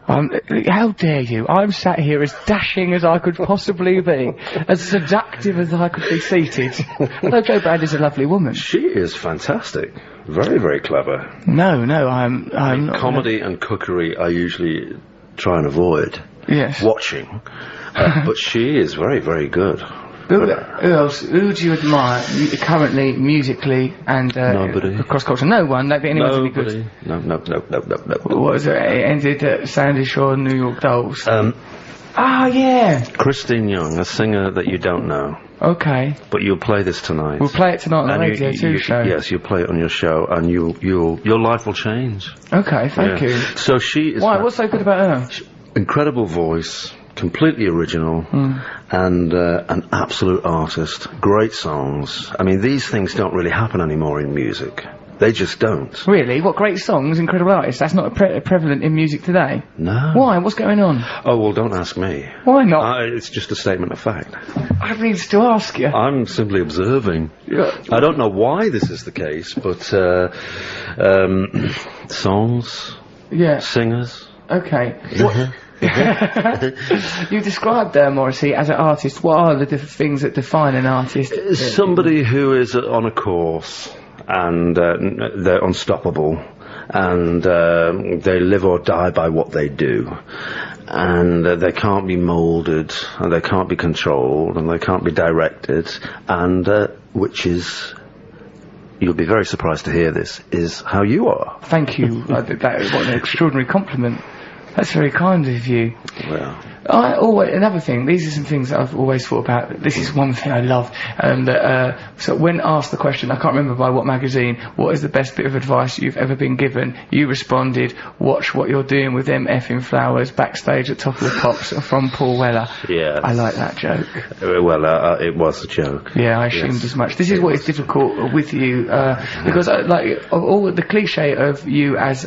Speaker 1: How dare you? I'm sat here as dashing as I could possibly be, as seductive as I could be seated. Although Joe Brand is a lovely woman.
Speaker 7: She is fantastic. Very, very clever.
Speaker 1: No, I'm not.
Speaker 7: Comedy and cookery I usually try and avoid watching. But she is very, very good.
Speaker 1: Who else? Who do you admire currently, musically, and
Speaker 7: nobody.
Speaker 1: Cross culture? No one. Don't think anyone's any good.
Speaker 7: No.
Speaker 1: What was it? It ended at Sandy Shore, New York Dolls. Yeah.
Speaker 7: Christine Young, a singer that you don't know.
Speaker 1: Okay.
Speaker 7: But you'll play this tonight.
Speaker 1: We'll play it tonight on the Radio 2 show.
Speaker 7: Yes, you'll play it on your show, and your life will change.
Speaker 1: Okay, thank you.
Speaker 7: So she is.
Speaker 1: Why? What's so good about her?
Speaker 7: Incredible voice, completely original, and an absolute artist. Great songs. I mean, these things don't really happen anymore in music. They just don't.
Speaker 1: Really? What great songs, incredible artists? That's not prevalent in music today.
Speaker 7: No.
Speaker 1: Why? What's going on?
Speaker 7: Oh, well, don't ask me.
Speaker 1: Why not?
Speaker 7: It's just a statement of fact.
Speaker 1: I need to ask you.
Speaker 7: I'm simply observing.
Speaker 1: Yeah.
Speaker 7: I don't know why this is the case, but songs, singers.
Speaker 1: Okay. You described Morrissey as an artist. What are the different things that define an artist?
Speaker 7: Somebody who is on a course, and they're unstoppable, and they live or die by what they do, and they can't be moulded, and they can't be controlled, and they can't be directed, and which is, you'll be very surprised to hear this, is how you are.
Speaker 1: Thank you. What an extraordinary compliment. That's very kind of you.
Speaker 7: Well,
Speaker 1: another thing, these are some things that I've always thought about. This is one thing I love. So when asked the question, I can't remember by what magazine, what is the best bit of advice you've ever been given? You responded, watch what you're doing with them effing flowers backstage at Top of the Pops from Paul Weller.
Speaker 7: Yeah.
Speaker 1: I like that joke.
Speaker 7: Well, it was a joke.
Speaker 1: Yeah, I assumed as much. This is what is difficult with you, because all the cliche of you as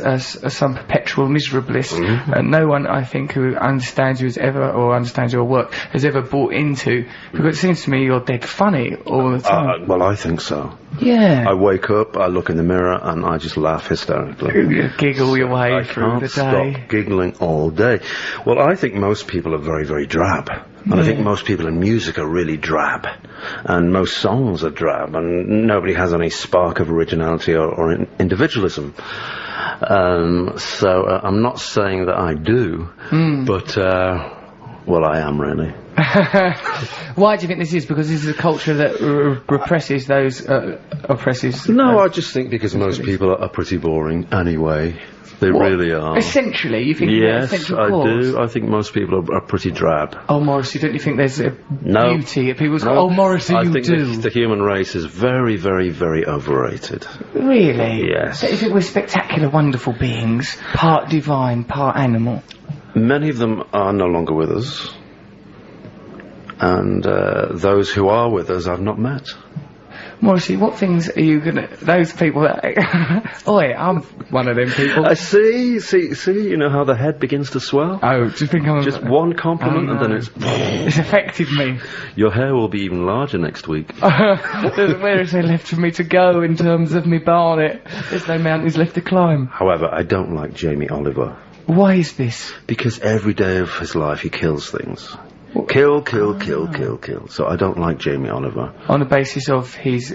Speaker 1: some perpetual miserablist, and no one, I think, who understands you has ever, or understands your work, has ever bought into, because it seems to me you're dead funny all the time.
Speaker 7: Well, I think so.
Speaker 1: Yeah.
Speaker 7: I wake up, I look in the mirror, and I just laugh hysterically.
Speaker 1: You giggle your way
Speaker 7: I
Speaker 1: through the day.
Speaker 7: can't stop giggling all day. Well, I think most people are very, very drab. And I think most people in music are really drab. And most songs are drab. And nobody has any spark of originality or individualism. So I'm not saying that I do, but, well, I am really.
Speaker 1: Why do you think this is? Because this is a culture that represses those, oppresses...
Speaker 7: No, I just think because most people are pretty boring anyway. They really are.
Speaker 1: Essentially, you think?
Speaker 7: Yes,
Speaker 1: essential
Speaker 7: I
Speaker 1: cause?
Speaker 7: do. I think most people are pretty drab.
Speaker 1: Oh, Morrissey, don't you think there's a beauty? People go,
Speaker 7: No.
Speaker 1: oh, Morrissey,
Speaker 7: I
Speaker 1: you
Speaker 7: think
Speaker 1: do.
Speaker 7: the human race is very, very, very overrated.
Speaker 1: Really?
Speaker 7: Yes.
Speaker 1: Don't you think we're spectacular, wonderful beings, part divine, part animal?
Speaker 7: Many of them are no longer with us. And those who are with us I've not met.
Speaker 1: Morrissey, what things are you gonna... Those people that... Oi, I'm one of them people.
Speaker 7: I see, you know how the head begins to swell?
Speaker 1: Oh, do you think I'm...
Speaker 7: Just one compliment and then it's...
Speaker 1: It's affected me.
Speaker 7: Your hair will be even larger next week.
Speaker 1: Where is there left for me to go in terms of me barnet? There's no mountains left to climb.
Speaker 7: However, I don't like Jamie Oliver.
Speaker 1: Why is this?
Speaker 7: Because every day of his life he kills things. Kill. So I don't like Jamie Oliver.
Speaker 1: On the basis of his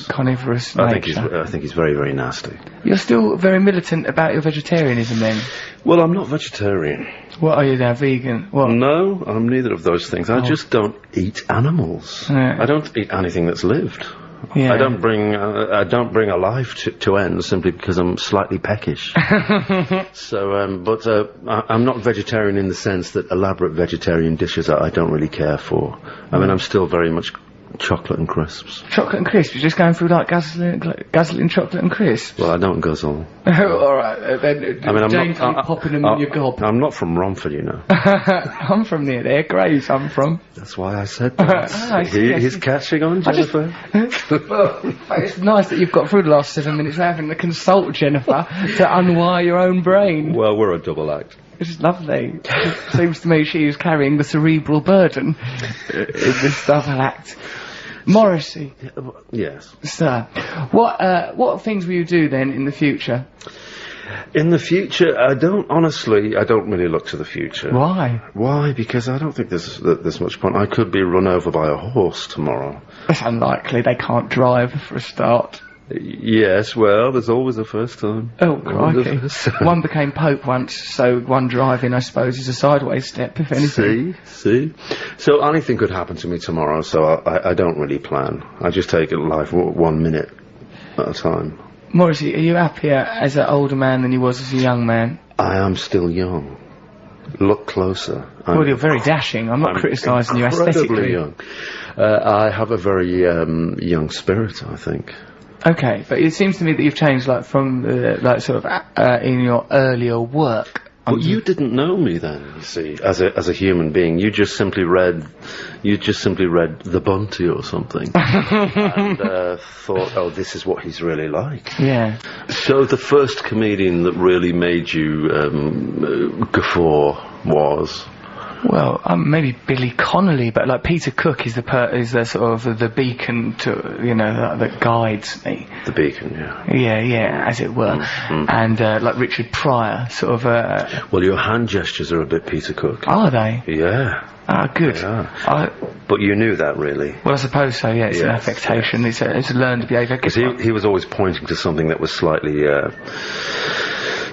Speaker 1: carnivorous nature.
Speaker 7: I think he's very, very nasty.
Speaker 1: You're still very militant about your vegetarianism then?
Speaker 7: Well, I'm not vegetarian.
Speaker 1: What are you now, vegan? What?
Speaker 7: No, I'm neither of those things. I just don't eat animals.
Speaker 1: Yeah.
Speaker 7: I don't eat anything that's lived.
Speaker 1: Yeah.
Speaker 7: I don't bring a life to end simply because I'm slightly peckish. So, I'm not vegetarian in the sense that elaborate vegetarian dishes I don't really care for. I mean, I'm still very much chocolate and crisps.
Speaker 1: Chocolate and crisps? You're just going through like guzzling chocolate and crisps?
Speaker 7: Well, I don't guzzle.
Speaker 1: Alright, then
Speaker 7: I mean,
Speaker 1: daintily popping them in your gob.
Speaker 7: I'm not from Romford, you know.
Speaker 1: I'm from near there, Graves I'm from.
Speaker 7: That's why I said that. He's catching on, Jennifer.
Speaker 1: Well, it's nice that you've got through the last 7 minutes without having to consult Jennifer to unwire your own brain.
Speaker 7: Well, we're a double act.
Speaker 1: It's lovely. It seems to me she is carrying the cerebral burden in this double act. Morrissey.
Speaker 7: Yes.
Speaker 1: Sir, what things will you do then in the future?
Speaker 7: In the future, I don't really look to the future.
Speaker 1: Why?
Speaker 7: Why? Because I don't think there's much point. I could be run over by a horse tomorrow.
Speaker 1: That's unlikely. They can't drive for a start.
Speaker 7: Yes, well, there's always a first time.
Speaker 1: Oh, crikey. One became Pope once, so one driving, I suppose, is a sideways step, if anything.
Speaker 7: See? So anything could happen to me tomorrow, so I don't really plan. I just take life 1 minute at a time.
Speaker 1: Morrissey, are you happier as an older man than you was as a young man?
Speaker 7: I am still young. Look closer.
Speaker 1: Well, you're very dashing. I'm not criticising you aesthetically.
Speaker 7: Young. I have a very young spirit, I think.
Speaker 1: Okay, but it seems to me that you've changed, like, from, in your earlier work.
Speaker 7: But you didn't know me then, you see, as a human being. You just simply read The Bunty or something, and thought, oh, this is what he's really like.
Speaker 1: Yeah.
Speaker 7: So the first comedian that really made you guffaw was.
Speaker 1: Well, maybe Billy Connolly, but like Peter Cook is the sort of the beacon to, that guides me.
Speaker 7: The beacon, yeah.
Speaker 1: Yeah, as it were.
Speaker 7: Mm-hmm.
Speaker 1: And like Richard Pryor, sort of.
Speaker 7: Well, your hand gestures are a bit Peter Cook.
Speaker 1: Are they?
Speaker 7: Yeah.
Speaker 1: Ah, good.
Speaker 7: But you knew that, really.
Speaker 1: Well, I suppose so. Yeah, it's an affectation. Yes. It's a learned behaviour.
Speaker 7: Because he was always pointing to something that was slightly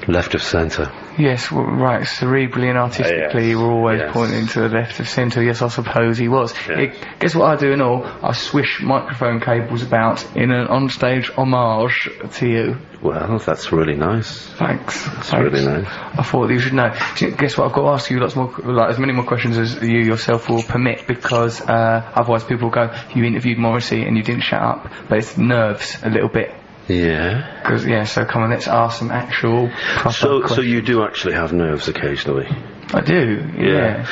Speaker 7: left of centre.
Speaker 1: Yes, right. Cerebrally and artistically, you were always pointing to the left of centre. Yes, I suppose he was.
Speaker 7: Yes.
Speaker 1: Guess what I do and all? I swish microphone cables about in an onstage homage to you.
Speaker 7: Well, that's really nice.
Speaker 1: Thanks.
Speaker 7: That's really nice.
Speaker 1: I thought you should know. Guess what? I've got to ask you lots more, as many more questions as you yourself will permit, because otherwise people will go, you interviewed Morrissey and you didn't shut up. But it's nerves a little bit.
Speaker 7: Yeah.
Speaker 1: So come on, let's ask some actual proper questions.
Speaker 7: So you do actually have nerves occasionally?
Speaker 1: I do, yeah.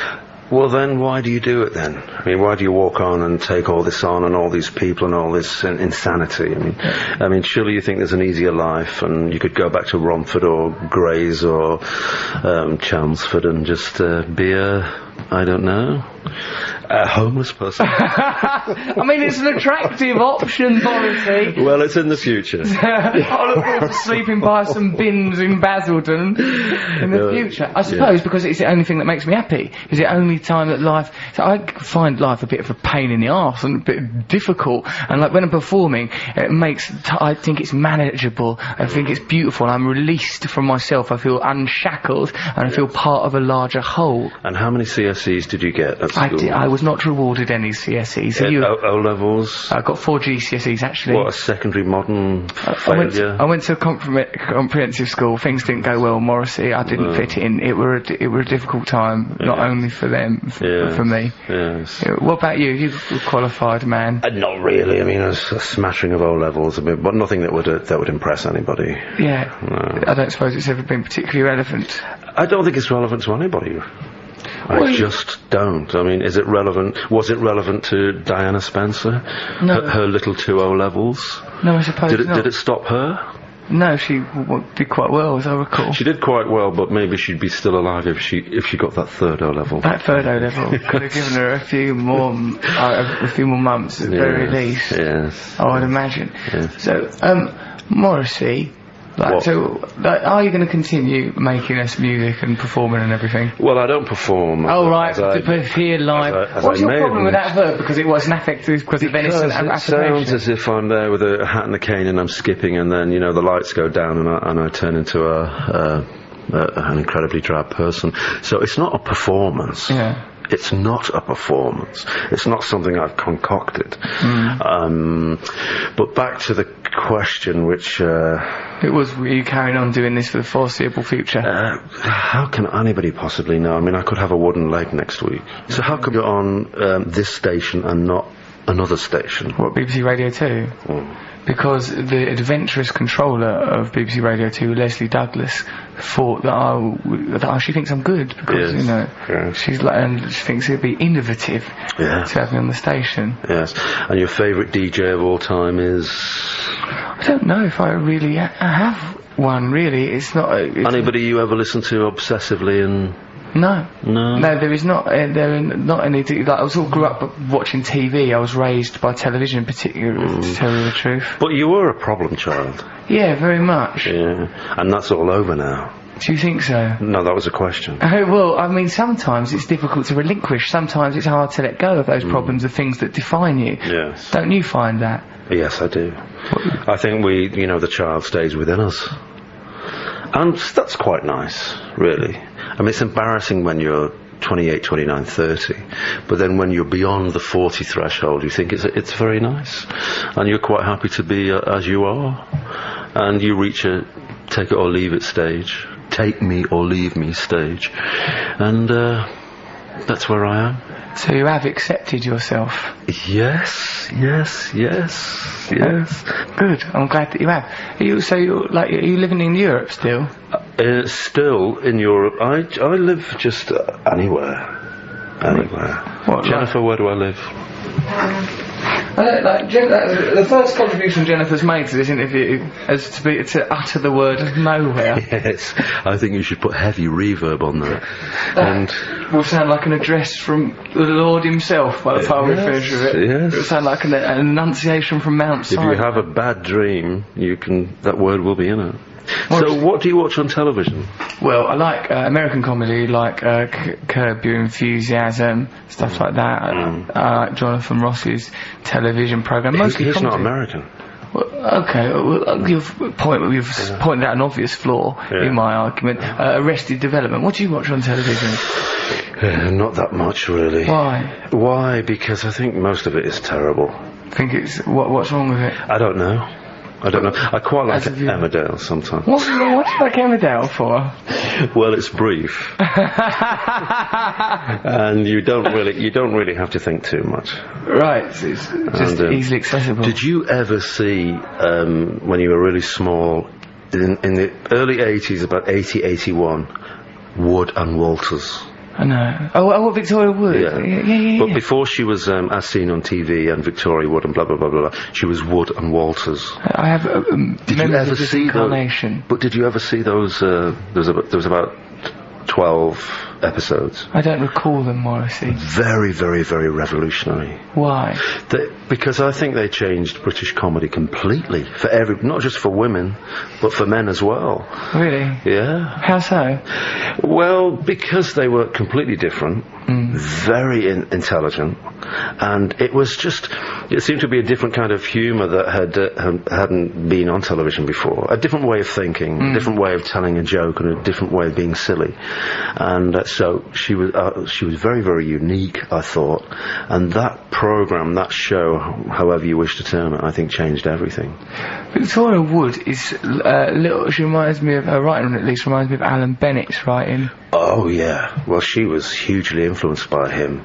Speaker 7: Well, then why do you do it then? I mean, why do you walk on and take all this on and all these people and all this insanity? I mean, surely you think there's an easier life and you could go back to Romford or Grays or Chelmsford and just be I don't know, a homeless person.
Speaker 1: I mean, it's an attractive option, Morrissey.
Speaker 7: Well, it's in the future.
Speaker 1: I look forward to sleeping by some bins in Basildon in the future. I suppose because it's the only thing that makes me happy. It's the only time that life... So I find life a bit of a pain in the arse and a bit difficult. And like when I'm performing, it makes... I think it's manageable. I think it's beautiful. I'm released from myself. I feel unshackled and I feel part of a larger whole.
Speaker 7: And how many CSEs did you get at school?
Speaker 1: I was not rewarded any CSEs.
Speaker 7: O-levels?
Speaker 1: I got 4 GCSEs actually.
Speaker 7: What, a secondary modern failure?
Speaker 1: I went to a comprehensive school. Things didn't go well, Morrissey. I didn't fit in. It were a difficult time, not only for them, for me.
Speaker 7: Yes.
Speaker 1: What about you? You were a qualified man.
Speaker 7: Not really. I mean, a smattering of O-levels, but nothing that would impress anybody.
Speaker 1: Yeah. No. I don't suppose it's ever been particularly relevant.
Speaker 7: I don't think it's relevant to anybody. I just don't. I mean, is it relevant? Was it relevant to Diana Spencer?
Speaker 1: No.
Speaker 7: Her little 2 O-levels?
Speaker 1: No, I suppose not.
Speaker 7: Did it stop her?
Speaker 1: No, she did quite well, as I recall.
Speaker 7: She did quite well, but maybe she'd be still alive if she got that 3rd O-level.
Speaker 1: That 3rd O-level could have given her a few more months at the very least.
Speaker 7: Yes.
Speaker 1: I would imagine.
Speaker 7: Yes.
Speaker 1: So, Morrissey... are you going to continue making us music and performing and everything?
Speaker 7: Well, I don't perform.
Speaker 1: Here live. What's your problem with that verb? Because it was an affective, because of venison and affectation.
Speaker 7: It sounds as if I'm there with a hat and a cane and I'm skipping, and then the lights go down and I turn into an incredibly drab person. So it's not a performance.
Speaker 1: Yeah.
Speaker 7: It's not a performance. It's not something I've concocted. But back to the question, which...
Speaker 1: It was, were you carrying on doing this for the foreseeable future?
Speaker 7: How can anybody possibly know? I mean, I could have a wooden leg next week. So how come you're on this station and not another station?
Speaker 1: What, BBC Radio 2? Because the adventurous controller of BBC Radio 2, Leslie Douglas, thought that she thinks I'm good because,
Speaker 7: Yes.
Speaker 1: you know,
Speaker 7: Yeah.
Speaker 1: she's like, and she thinks it'd be innovative
Speaker 7: Yeah.
Speaker 1: to have me on the station.
Speaker 7: Yes. And your favourite DJ of all time is...
Speaker 1: I don't know if I really have one, really. It's not...
Speaker 7: Anybody you ever listen to obsessively and...
Speaker 1: No.
Speaker 7: No?
Speaker 1: There is not. There are not any. Like, I was all grew up watching TV. I was raised by television, particularly, to tell you the truth.
Speaker 7: But you were a problem child.
Speaker 1: Yeah, very much.
Speaker 7: Yeah. And that's all over now.
Speaker 1: Do you think so?
Speaker 7: No, that was a question.
Speaker 1: Well, I mean, sometimes it's difficult to relinquish. Sometimes it's hard to let go of those problems, the things that define you.
Speaker 7: Yes.
Speaker 1: Don't you find that?
Speaker 7: Yes, I do. I think the child stays within us. And that's quite nice, really. I mean, it's embarrassing when you're 28, 29, 30, but then when you're beyond the 40 threshold, you think it's very nice. And you're quite happy to be as you are. And you reach a take it or leave it stage. Take me or leave me stage. And that's where I am.
Speaker 1: So you have accepted yourself?
Speaker 7: Yes.
Speaker 1: Good. I'm glad that you have. Are you living in Europe still?
Speaker 7: Still in Europe. I live just anywhere.
Speaker 1: What,
Speaker 7: Jennifer, where do I live?
Speaker 1: The first contribution Jennifer's made to this interview is to utter the word nowhere.
Speaker 7: Yes, I think you should put heavy reverb on that. And
Speaker 1: will sound like an address from the Lord himself by the time we finish with it.
Speaker 7: Yes.
Speaker 1: It will sound like an enunciation from Mount
Speaker 7: if
Speaker 1: Sinai.
Speaker 7: you have a bad dream, that word will be in it. So what do you watch on television?
Speaker 1: Well, I like American comedy, like Curb Your Enthusiasm, stuff like that. I like Jonathan Ross's television programme. Mostly
Speaker 7: He's not
Speaker 1: comedy.
Speaker 7: American.
Speaker 1: Well, okay, you've pointed out an obvious flaw in my argument. Arrested Development. What do you watch on television?
Speaker 7: Not that much, really.
Speaker 1: Why?
Speaker 7: Why? Because I think most of it is terrible.
Speaker 1: Think it's what's wrong with it?
Speaker 7: I don't know. I quite like Emmerdale sometimes.
Speaker 1: What do you like Emmerdale for?
Speaker 7: Well, it's brief, and you don't really have to think too much.
Speaker 1: Right, it's just easily accessible.
Speaker 7: Did you ever see when you were really small, in the early 80s, about 80, 81, Wood and Walters?
Speaker 1: I know. Oh, Victoria Wood. Yeah.
Speaker 7: But before she was as seen on TV and Victoria Wood and blah blah blah blah, she was Wood and Walters.
Speaker 1: I have.
Speaker 7: Did you ever see
Speaker 1: those?
Speaker 7: But did you ever see those? There was about 12 episodes.
Speaker 1: I don't recall them, Morrissey.
Speaker 7: Very, very, very revolutionary.
Speaker 1: Why?
Speaker 7: Because I think they changed British comedy completely for not just for women, but for men as well.
Speaker 1: Really?
Speaker 7: Yeah.
Speaker 1: How so?
Speaker 7: Well, because they were completely different, very intelligent, and it seemed to be a different kind of humour that hadn't been on television before. A different way of thinking, a different way of telling a joke, and a different way of being silly. And so she was very, very unique, I thought. And that programme, that show, however you wish to term it, I think changed everything.
Speaker 1: Victoria Wood is she reminds me of her writing, at least reminds me of Alan Bennett's writing.
Speaker 7: Oh yeah, well she was hugely influenced by him.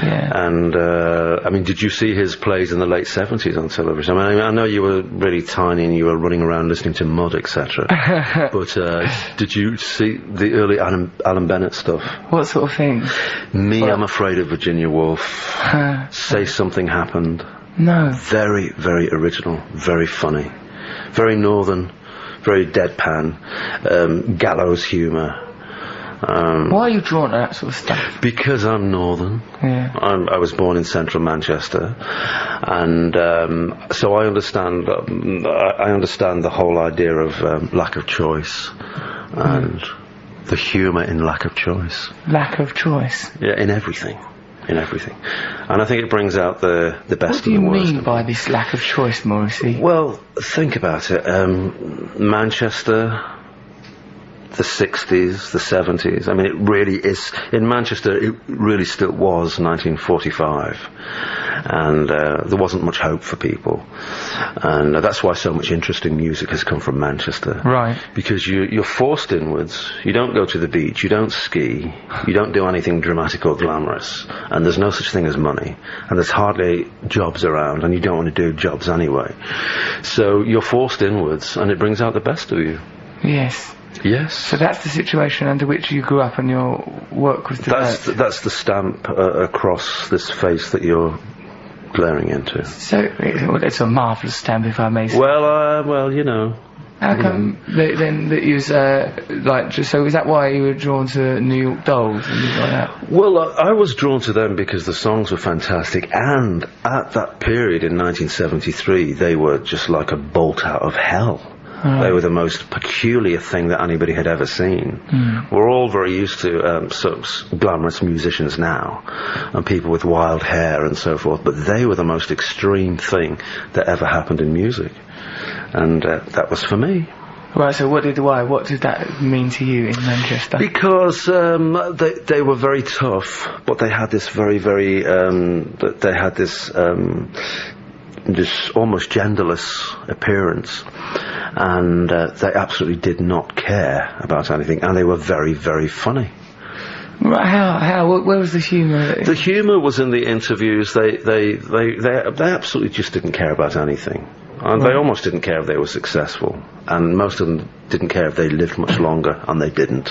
Speaker 1: Yeah.
Speaker 7: And I mean, did you see his plays in the late 70s on television? I mean, I know you were really tiny and you were running around listening to Mud, etc. But did you see the early Alan Bennett stuff?
Speaker 1: What sort of thing?
Speaker 7: I'm Afraid of Virginia Woolf. Say Something Happened.
Speaker 1: No.
Speaker 7: Very, very original, very funny, very northern, very deadpan, gallows humour.
Speaker 1: Why are you drawn to that sort of stuff?
Speaker 7: Because I'm northern.
Speaker 1: Yeah.
Speaker 7: I was born in central Manchester, and so I understand the whole idea of lack of choice and the humour in lack of choice.
Speaker 1: Lack of choice?
Speaker 7: Yeah, in everything. And I think it brings out the best and the worst.
Speaker 1: What do you mean by this lack of choice, Morrissey?
Speaker 7: Well, think about it. Manchester, the 60s, the 70s. I mean, it really is, in Manchester, it really still was 1945. And there wasn't much hope for people. And that's why so much interesting music has come from Manchester.
Speaker 1: Right.
Speaker 7: Because you're forced inwards. You don't go to the beach, you don't ski, you don't do anything dramatic or glamorous. And there's no such thing as money. And there's hardly jobs around, and you don't want to do jobs anyway. So you're forced inwards, and it brings out the best of you.
Speaker 1: Yes.
Speaker 7: Yes.
Speaker 1: So that's the situation under which you grew up and your work was developed.
Speaker 7: That's the stamp across this face that you're glaring into.
Speaker 1: So it's a marvellous stamp, if I may say.
Speaker 7: Well, you know.
Speaker 1: How come then that you was so is that why you were drawn to New York Dolls and things like that?
Speaker 7: Well, I was drawn to them because the songs were fantastic, and at that period in 1973 they were just like a bolt out of hell. They were the most peculiar thing that anybody had ever seen. We're all very used to glamorous musicians now, and people with wild hair and so forth, but they were the most extreme thing that ever happened in music. And that was for me.
Speaker 1: Right, so what did that mean to you in Manchester?
Speaker 7: Because they were very tough, but they had this this almost genderless appearance, and they absolutely did not care about anything, and they were very, very funny.
Speaker 1: Right, how where was the humour?
Speaker 7: The humour was in the interviews. They absolutely just didn't care about anything, and they almost didn't care if they were successful, and most of them didn't care if they lived much longer, and they didn't.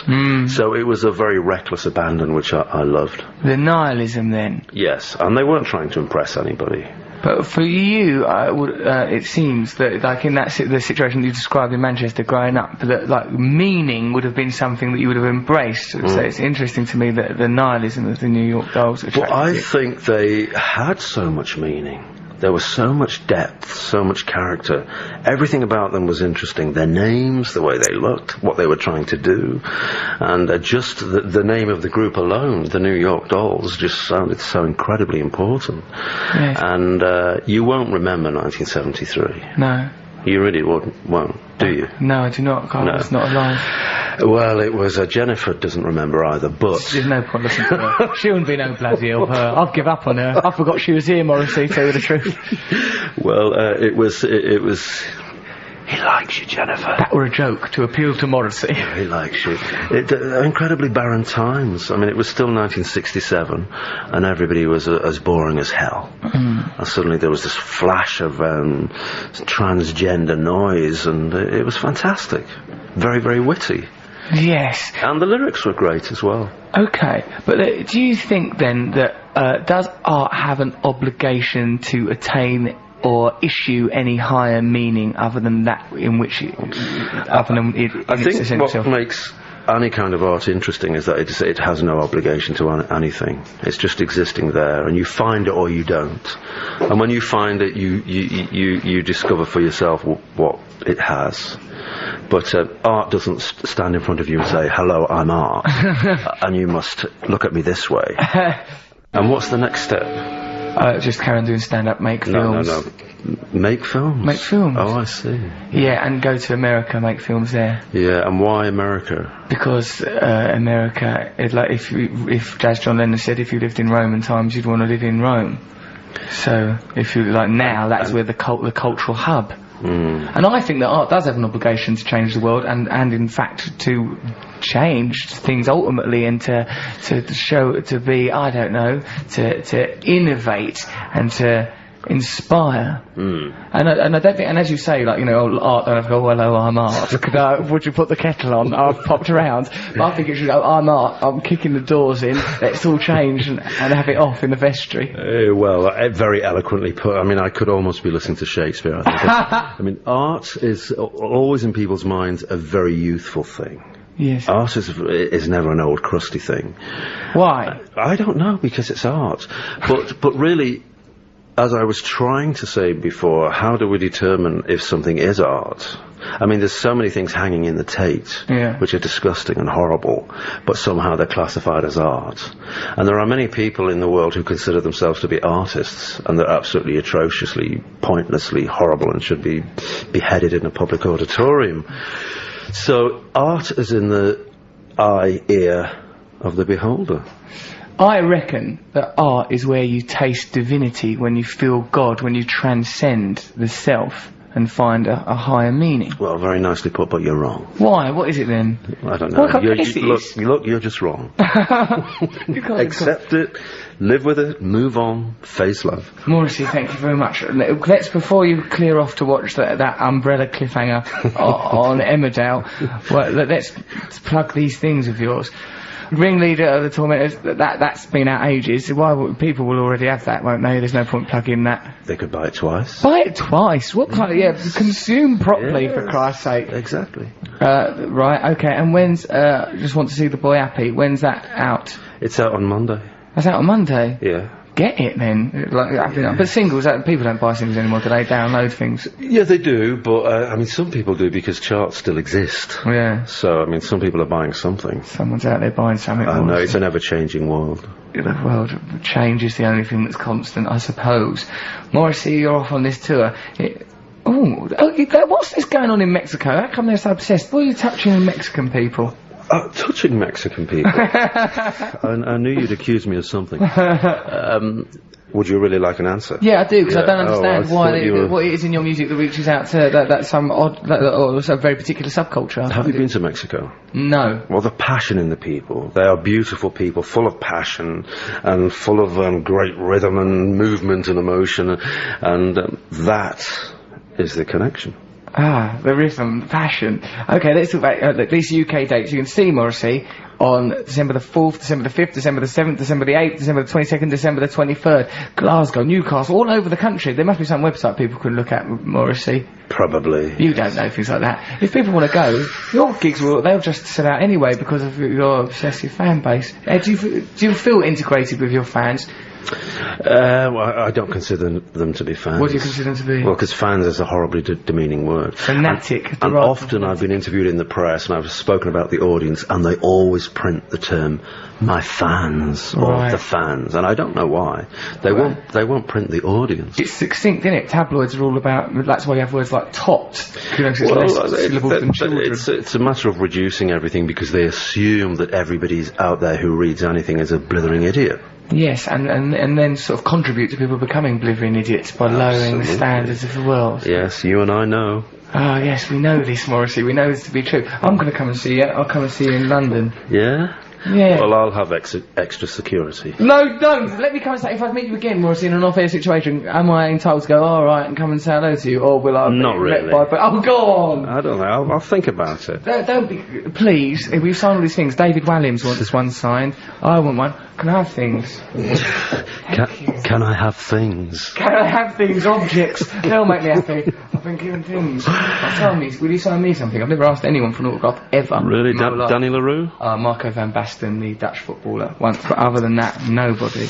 Speaker 7: So it was a very reckless abandon, which I loved.
Speaker 1: The nihilism then?
Speaker 7: Yes, and they weren't trying to impress anybody.
Speaker 1: But for you, it seems that, like in the situation you described in Manchester growing up, that like meaning would have been something that you would have embraced. So it's interesting to me that the nihilism of the New York Dolls attracted
Speaker 7: Well, I
Speaker 1: you.
Speaker 7: think they had so much meaning. There was so much depth, so much character. Everything about them was interesting. Their names, the way they looked, what they were trying to do. And just the name of the group alone, the New York Dolls, just sounded so incredibly important.
Speaker 1: Yes.
Speaker 7: And you won't remember 1973.
Speaker 1: No.
Speaker 7: You really won't, do you?
Speaker 1: No, I do not. God, I was not alive.
Speaker 7: Well, it was Jennifer doesn't remember either, but...
Speaker 1: There's no point listening to her. She wouldn't be no bloody help. I've give up on her. I forgot she was here, Morrissey, tell you the truth.
Speaker 7: Well, it was... He likes you, Jennifer.
Speaker 1: That were a joke to appeal to Morrissey.
Speaker 7: He likes you. Incredibly barren times. I mean, it was still 1967, and everybody was as boring as hell. And suddenly there was this flash of transgender noise, and it was fantastic. Very, very witty.
Speaker 1: Yes.
Speaker 7: And the lyrics were great as well.
Speaker 1: Okay, but do you think then that does art have an obligation to attain or issue any higher meaning other than that in which it, other than it?
Speaker 7: I think what makes any kind of art interesting is that it has no obligation to anything. It's just existing there, and you find it or you don't. And when you find it, you discover for yourself what it has. But art doesn't stand in front of you and say, "Hello, I'm art," and you must look at me this way. And what's the next step?
Speaker 1: Just carry on doing stand-up, make films.
Speaker 7: No. Make films?
Speaker 1: Make films.
Speaker 7: Oh, I see.
Speaker 1: Yeah, and go to America, make films there.
Speaker 7: Yeah, and why America?
Speaker 1: Because America, if as John Lennon said, if you lived in Roman times, you'd want to live in Rome. So, if you like now, that's where the cultural hub. And I think that art does have an obligation to change the world, and in fact to change things ultimately, and to show, to be, I don't know, to innovate and to inspire. And I don't think, and as you say, like, you know, art, don't have to go, hello, I'm art. Would you put the kettle on? I've popped around. But I think it should go, I'm art, I'm kicking the doors in, let's all change and have it off in the vestry.
Speaker 7: Well, very eloquently put. I mean, I could almost be listening to Shakespeare, I think. I mean, art is always in people's minds a very youthful thing.
Speaker 1: Yes.
Speaker 7: Art is never an old crusty thing.
Speaker 1: Why?
Speaker 7: I don't know, because it's art. But really, as I was trying to say before, how do we determine if something is art? I mean, there's so many things hanging in the Tate, which are disgusting and horrible, but somehow they're classified as art. And there are many people in the world who consider themselves to be artists, and they're absolutely atrociously, pointlessly horrible and should be beheaded in a public auditorium. So art is in the eye, ear of the beholder.
Speaker 1: I reckon that art is where you taste divinity, when you feel God, when you transcend the self and find a higher meaning.
Speaker 7: Well, very nicely put, but you're wrong.
Speaker 1: Why? What is it then?
Speaker 7: I don't know.
Speaker 1: Well,
Speaker 7: Look, you're just wrong. Accept it, live with it, move on, face love.
Speaker 1: Morrissey, thank you very much. Let's, before you clear off to watch that umbrella cliffhanger on Emmerdale, well, let's plug these things of yours. Ringleader of the Tormentors, that's been out ages. Why people will already have that, won't they? There's no point plugging that.
Speaker 7: They could buy it twice.
Speaker 1: Buy it twice? What kind of, consume properly, for Christ's sake.
Speaker 7: Exactly.
Speaker 1: Right, okay, and when's, just want to see the boy happy, when's that out?
Speaker 7: It's out on Monday.
Speaker 1: That's out on Monday?
Speaker 7: Yeah.
Speaker 1: Get it then. But singles, people don't buy singles anymore, do they? Download things.
Speaker 7: Yeah, they do, but I mean, some people do because charts still exist.
Speaker 1: Yeah.
Speaker 7: So, I mean, some people are buying something.
Speaker 1: Someone's out there buying something.
Speaker 7: I know, it's an ever-changing world.
Speaker 1: The world, change is the only thing that's constant, I suppose. Morrissey, you're off on this tour. What's this going on in Mexico? How come they're so obsessed? What are you touching in Mexican people?
Speaker 7: Touching Mexican people. I knew you'd accuse me of something. Would you really like an answer?
Speaker 1: Yeah, I do, because I don't understand
Speaker 7: what
Speaker 1: it is in your music that reaches out to that some odd, or some very particular subculture.
Speaker 7: Have you been to Mexico?
Speaker 1: No.
Speaker 7: Well, the passion in the people. They are beautiful people, full of passion, and full of great rhythm and movement and emotion, and that is the connection.
Speaker 1: Ah, the rhythm, passion. Okay, let's talk about these UK dates. You can see Morrissey on December the 4th, December the 5th, December the 7th, December the 8th, December the 22nd, December the 23rd. Glasgow, Newcastle, all over the country. There must be some website people can look at, Morrissey.
Speaker 7: Probably.
Speaker 1: You don't know things like that. If people want to go, your gigs they'll just sell out anyway because of your obsessive fan base. Do you feel integrated with your fans?
Speaker 7: Well, I don't consider them to be fans.
Speaker 1: What do you consider them to be?
Speaker 7: Well, because fans is a horribly demeaning word.
Speaker 1: Fanatic.
Speaker 7: And often I've been interviewed in the press and I've spoken about the audience and they always print the term my fans or the fans, and I don't know why. They won't print the audience.
Speaker 1: It's succinct, isn't it? Tabloids are all about, that's why you have words like topped. You know, it's less syllables than children.
Speaker 7: It's a matter of reducing everything because they assume that everybody's out there who reads anything is a blithering idiot.
Speaker 1: Yes, and then sort of contribute to people becoming blithering idiots by lowering the standards of the world.
Speaker 7: Yes, you and I know.
Speaker 1: Ah, yes, we know this, Morrissey. We know this to be true. I'm going to come and see you. I'll come and see you in London.
Speaker 7: Yeah?
Speaker 1: Yeah.
Speaker 7: Well, I'll have extra security.
Speaker 1: No, don't! Let me come and say, if I meet you again, Morrissey, in an off-air situation, am I entitled to go, alright, and come and say hello to you, or will I be
Speaker 7: Not really.
Speaker 1: Oh, go on!
Speaker 7: I don't know, I'll think about it.
Speaker 1: Don't be... Please, if we've signed all these things, David Walliams wants one signed, I want one. Can I have things?
Speaker 7: Can I have things?
Speaker 1: Can I have things, objects? They'll make me happy. I've been given things. Tell me, will you sign me something? I've never asked anyone for an autograph, ever.
Speaker 7: Really? Danny LaRue?
Speaker 1: Marco van Basten, the Dutch footballer, once, but other than that, nobody.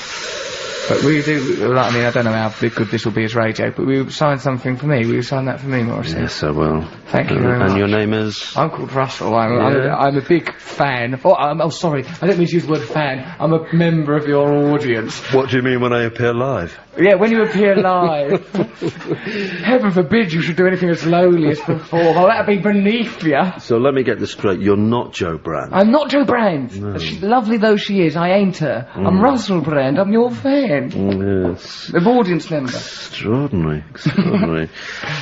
Speaker 1: But we do, I mean, I don't know how good this will be as radio, but we signed something for me. Will you sign that for me, Morrissey?
Speaker 7: Yes, I will.
Speaker 1: Thank you very much.
Speaker 7: And your name is?
Speaker 1: I'm called Russell. I'm a big fan. Oh, sorry, I don't mean to use the word fan. I'm a member of your audience.
Speaker 7: What do you mean when I appear live?
Speaker 1: Yeah, when you appear live. Heaven forbid you should do anything as lowly as before. Oh, that'd be beneath you.
Speaker 7: So let me get this straight. You're not Joe Brand.
Speaker 1: I'm not Joe Brand.
Speaker 7: No.
Speaker 1: Lovely though she is, I ain't her. I'm Russell Brand. I'm your fan.
Speaker 7: Yes.
Speaker 1: The audience member.
Speaker 7: Extraordinary.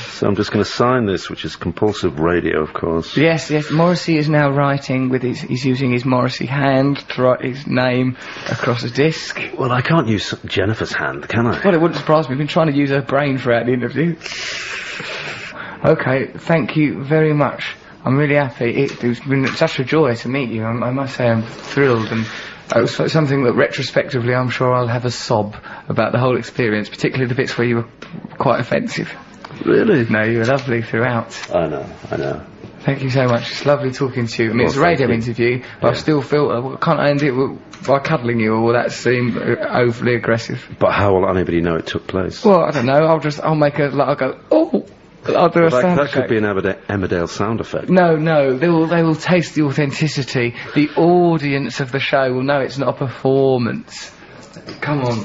Speaker 7: So I'm just going to sign this, which is compulsive radio, of course.
Speaker 1: Yes. Morrissey is now writing with he's using his Morrissey hand to write his name across a disc.
Speaker 7: Well, I can't use Jennifer's hand, can I?
Speaker 1: Well, it wouldn't surprise me. We've been trying to use her brain throughout the interview. Okay, thank you very much. I'm really happy. It's been such a joy to meet you. I must say I'm thrilled, and it was something that retrospectively I'm sure I'll have a sob about the whole experience, particularly the bits where you were quite offensive.
Speaker 7: Really?
Speaker 1: No, you were lovely throughout.
Speaker 7: I know.
Speaker 1: Thank you so much. It's lovely talking to you. I mean, it's a radio interview, but I still feel... can't I end it by cuddling you, or will that seem overly aggressive?
Speaker 7: But how will anybody know it took place?
Speaker 1: Well, I don't know. I'll make I'll go, oh... I'll do a sound
Speaker 7: effect. That could be an Emmerdale sound effect.
Speaker 1: No, they will taste the authenticity. The audience of the show will know it's not a performance. Come on.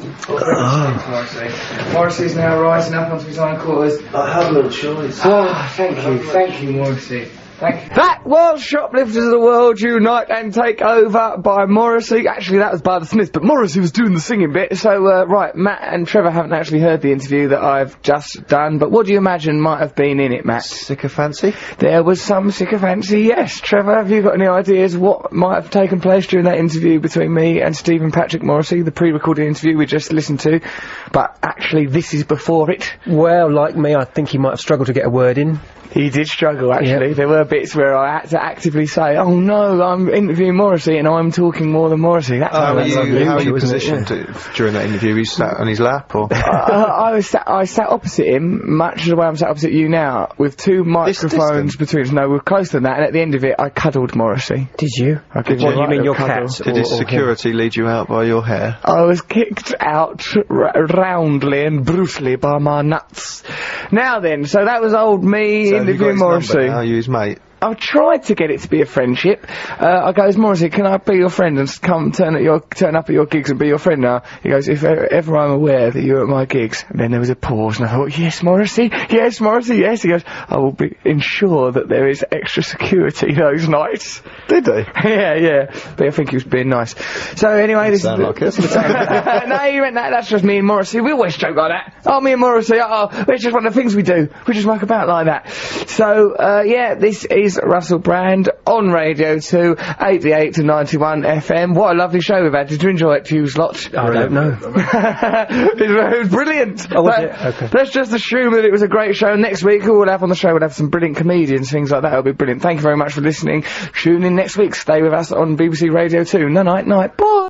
Speaker 1: Morrissey's now rising up onto his hindquarters.
Speaker 7: I have no choice.
Speaker 1: Thank you, Morrissey. That was Shoplifters of the World Unite and Take Over by Morrissey. Actually, that was by the Smiths, but Morrissey was doing the singing bit. So, right, Matt and Trevor haven't actually heard the interview that I've just done, but what do you imagine might have been in it, Matt?
Speaker 2: Sycophancy?
Speaker 1: There was some sycophancy, yes. Trevor, have you got any ideas what might have taken place during that interview between me and Stephen Patrick Morrissey, the pre-recorded interview we just listened to? But actually, this is before it.
Speaker 3: Well, like me, I think he might have struggled to get a word in.
Speaker 1: He did struggle, actually.
Speaker 3: Yep.
Speaker 1: There were bits where I had to actively say, oh no, I'm interviewing Morrissey and I'm talking more than Morrissey. That's
Speaker 2: How are you
Speaker 3: isn't it?
Speaker 2: positioned during that interview? Were you sat on his lap, or...?
Speaker 1: I sat opposite him, much the way I'm sat opposite you now, with two microphones between us. No, we're closer than that, and at the end of it, I cuddled Morrissey.
Speaker 3: Did you?
Speaker 1: I give
Speaker 3: What,
Speaker 1: a
Speaker 3: you mean your
Speaker 1: cuddle.
Speaker 3: cat?
Speaker 2: Did his security lead you out by your hair?
Speaker 1: I was kicked out roundly and brutally by my nuts. Now then, so that was old me interviewing Morrissey.
Speaker 2: Are you his mate?
Speaker 1: I tried to get it to be a friendship. I goes, Morrissey, can I be your friend and come turn up at your gigs and be your friend now? He goes, if ever I'm aware that you're at my gigs. And then there was a pause, and I thought, yes, Morrissey, yes. He goes, I will ensure that there is extra security those nights.
Speaker 2: Did he?
Speaker 1: yeah. But I think he was being nice. So anyway, this
Speaker 2: Sound like it.
Speaker 1: No, you meant that. That's just me and Morrissey. We always joke like that. Oh, me and Morrissey. It's just one of the things we do. We just muck about like that. So yeah, this is Russell Brand on Radio 2, 88 to 91 FM. What a lovely show we've had. Did you enjoy it, you lot?
Speaker 3: I don't know.
Speaker 1: It was brilliant.
Speaker 3: Oh, was it? Okay.
Speaker 1: Let's just assume that it was a great show. Next week, who we'll have on the show? We'll have some brilliant comedians, things like that. It'll be brilliant. Thank you very much for listening. Tune in next week. Stay with us on BBC Radio 2. Night. Bye.